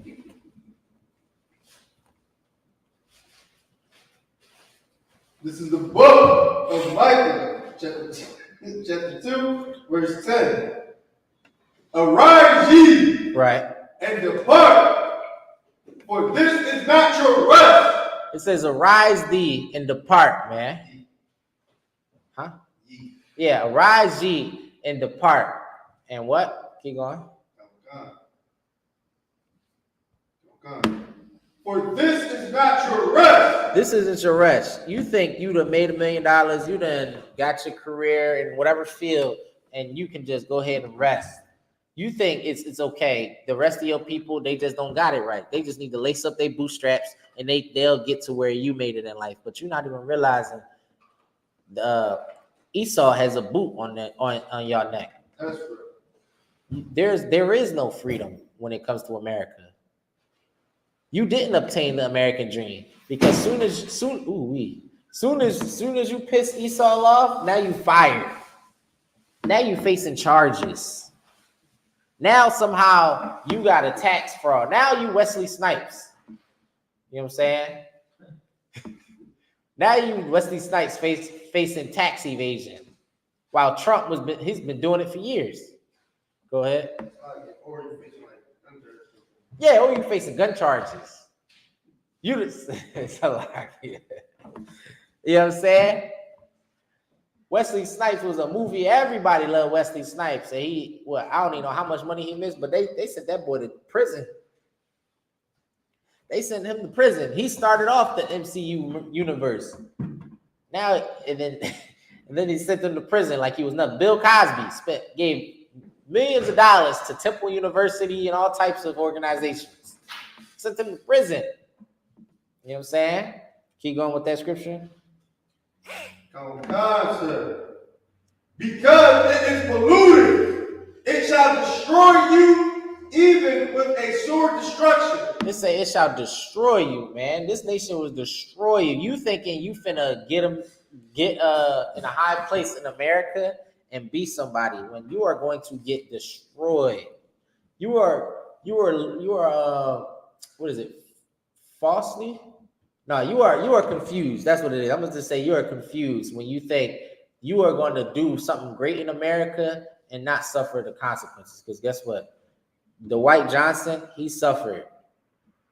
Speaker 2: This is the book of Micah, chapter 2, verse 10. Arise ye,
Speaker 1: Right,
Speaker 2: and depart, for this is not your rest.
Speaker 1: it says, arise thee and depart, man. Huh? Yeah, arise ye and depart. And what? Keep going.
Speaker 2: Okay. For this is not your rest.
Speaker 1: This isn't your rest. You think you done made $1 million, you done got your career in whatever field, and you can just go ahead and rest. You think it's okay. The rest of your people, they just don't got it right. They just need to lace up their bootstraps, and they'll get to where you made it in life. But you're not even realizing Esau has a boot on your neck.
Speaker 2: That's right.
Speaker 1: There is no freedom when it comes to America. You didn't obtain the American dream because soon as you piss Esau off, now you fired. Now you facing charges. Now somehow you got a tax fraud. Now you Wesley Snipes. You know what I'm saying? Now you Wesley Snipes facing tax evasion, while Trump he's been doing it for years. Go ahead.
Speaker 2: Or you're facing like gun charges.
Speaker 1: Yeah, or you facing gun charges. It's a lot. You know what I'm saying? Wesley Snipes was a movie. Everybody loved Wesley Snipes. And I don't even know how much money he missed, but they sent that boy to prison. They sent him to prison. He started off the MCU universe. Now, and then he sent him to prison like he was nothing. Bill Cosby gave millions of dollars to Temple University and all types of organizations. Sent him to prison. You know what I'm saying? Keep going with that scripture.
Speaker 2: Oh, God said, because it is polluted, it shall destroy you even with a sword destruction.
Speaker 1: It say it shall destroy you, man. This nation will destroy you. You thinking you finna get in a high place in America and be somebody when you are going to get destroyed. You are what is it? Falsely? No, you are confused. That's what it is. I'm going to say you are confused when you think you are going to do something great in America and not suffer the consequences. Because guess what? Dwight Johnson, he suffered.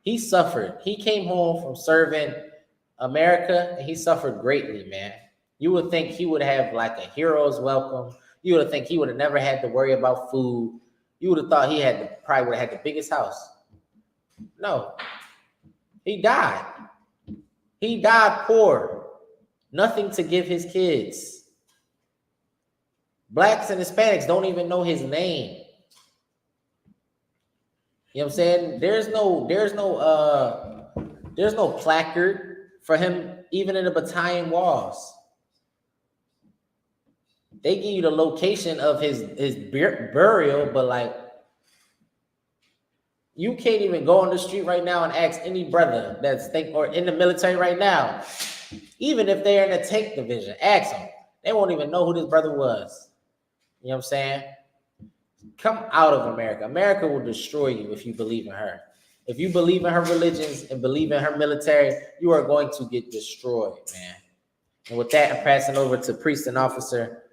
Speaker 1: He suffered. He came home from serving America and he suffered greatly, man. You would think he would have like a hero's welcome. You would think he would have never had to worry about food. You would have thought he probably would have had the biggest house. No. He died. He died poor. Nothing to give his kids. Blacks and Hispanics don't even know his name. You know what I'm saying? There's no placard for him even in the battalion walls. They give you the location of his burial, but like you can't even go on the street right now and ask any brother or in the military right now, even if they're in the tank division, ask them. They won't even know who this brother was. You know what I'm saying? Come out of America. America will destroy you if you believe in her. If you believe in her religions and believe in her military, you are going to get destroyed, man. And with that, I'm passing over to Priest and Officer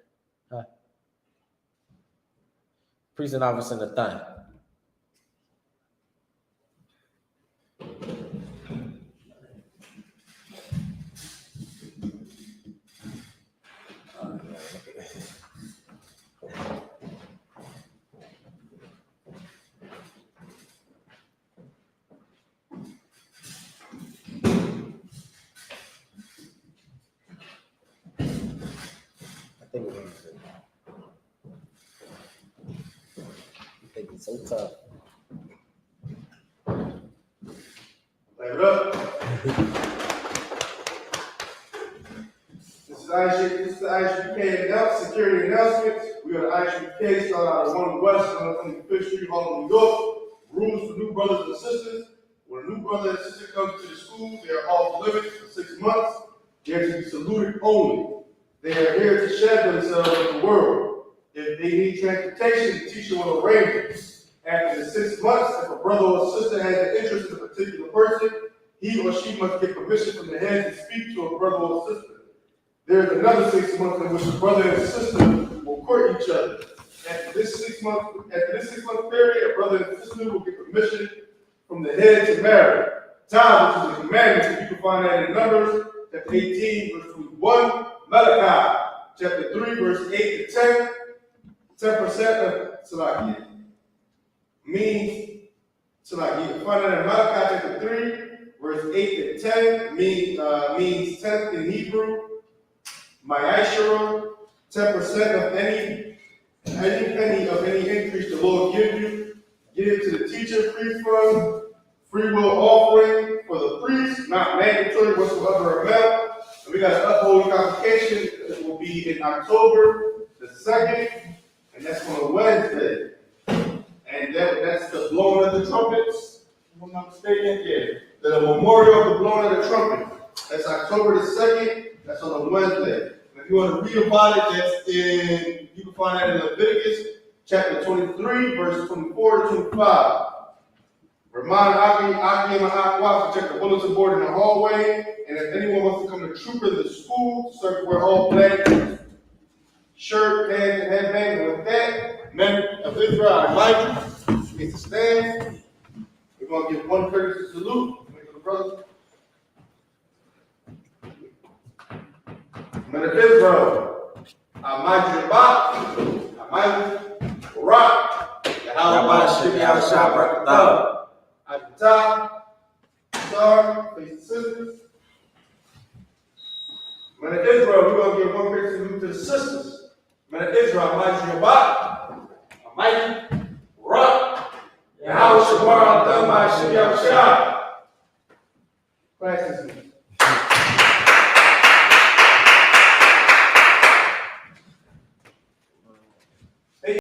Speaker 1: Nathan. I think it's so tough.
Speaker 2: Light it up. This is I.S.U.P.K. security announcements. We got I.S.U.P.K. started out of 1 West, 125th Street, Harlem, New York. Rooms for new brothers and sisters. When a new brother and sister comes to the school, they are off limits for 6 months. They are to be saluted only. They are here to shed themselves in the world. If they need transportation, the teacher will arrange it. After the 6 months, if a brother or sister has an interest in a particular person, he or she must get permission from the head to speak to a brother or sister. There is another 6 months in which the brother and sister will court each other. After this six month period, a brother and sister will get permission from the head to marry. Time, which is a commandment, you can find that in Numbers, chapter 18, verse 21, Malachi, chapter 3, verse 8 to 10. 10% of Salakia means Salakia. You can find that in Malachi chapter 3, verse 8 to 10, means 10th in Hebrew. Ma'ashara, 10% of any penny of any increase the Lord give you. Give it to the teacher, priest fund, free will offering for the priest, not mandatory whatsoever amount. And we got to uphold the convocation. It will be be in October the 2nd, and that's on a Wednesday. And that's the blowing of the trumpets, if I'm not mistaken. Yeah, the memorial of the blowing of the trumpet. That's October the 2nd. That's on a Wednesday. And if you want to read about it, you can find that in Leviticus chapter 23, verses 24 to 25. Remind Aki and Akwa to check the bulletin board in the hallway. And if anyone wants to come to troop in the school, start to wear all black shirt, pants, and headband. And with that, men of Israel, I invite you to stand. We're going to give one courtesy salute. Brother. Men of Israel, I Rock, at the top, star, face the sisters. Men of Israel, we're going to give one courtesy salute to the sisters. Men of Israel, Rock, Yahweh Shabbat, Class is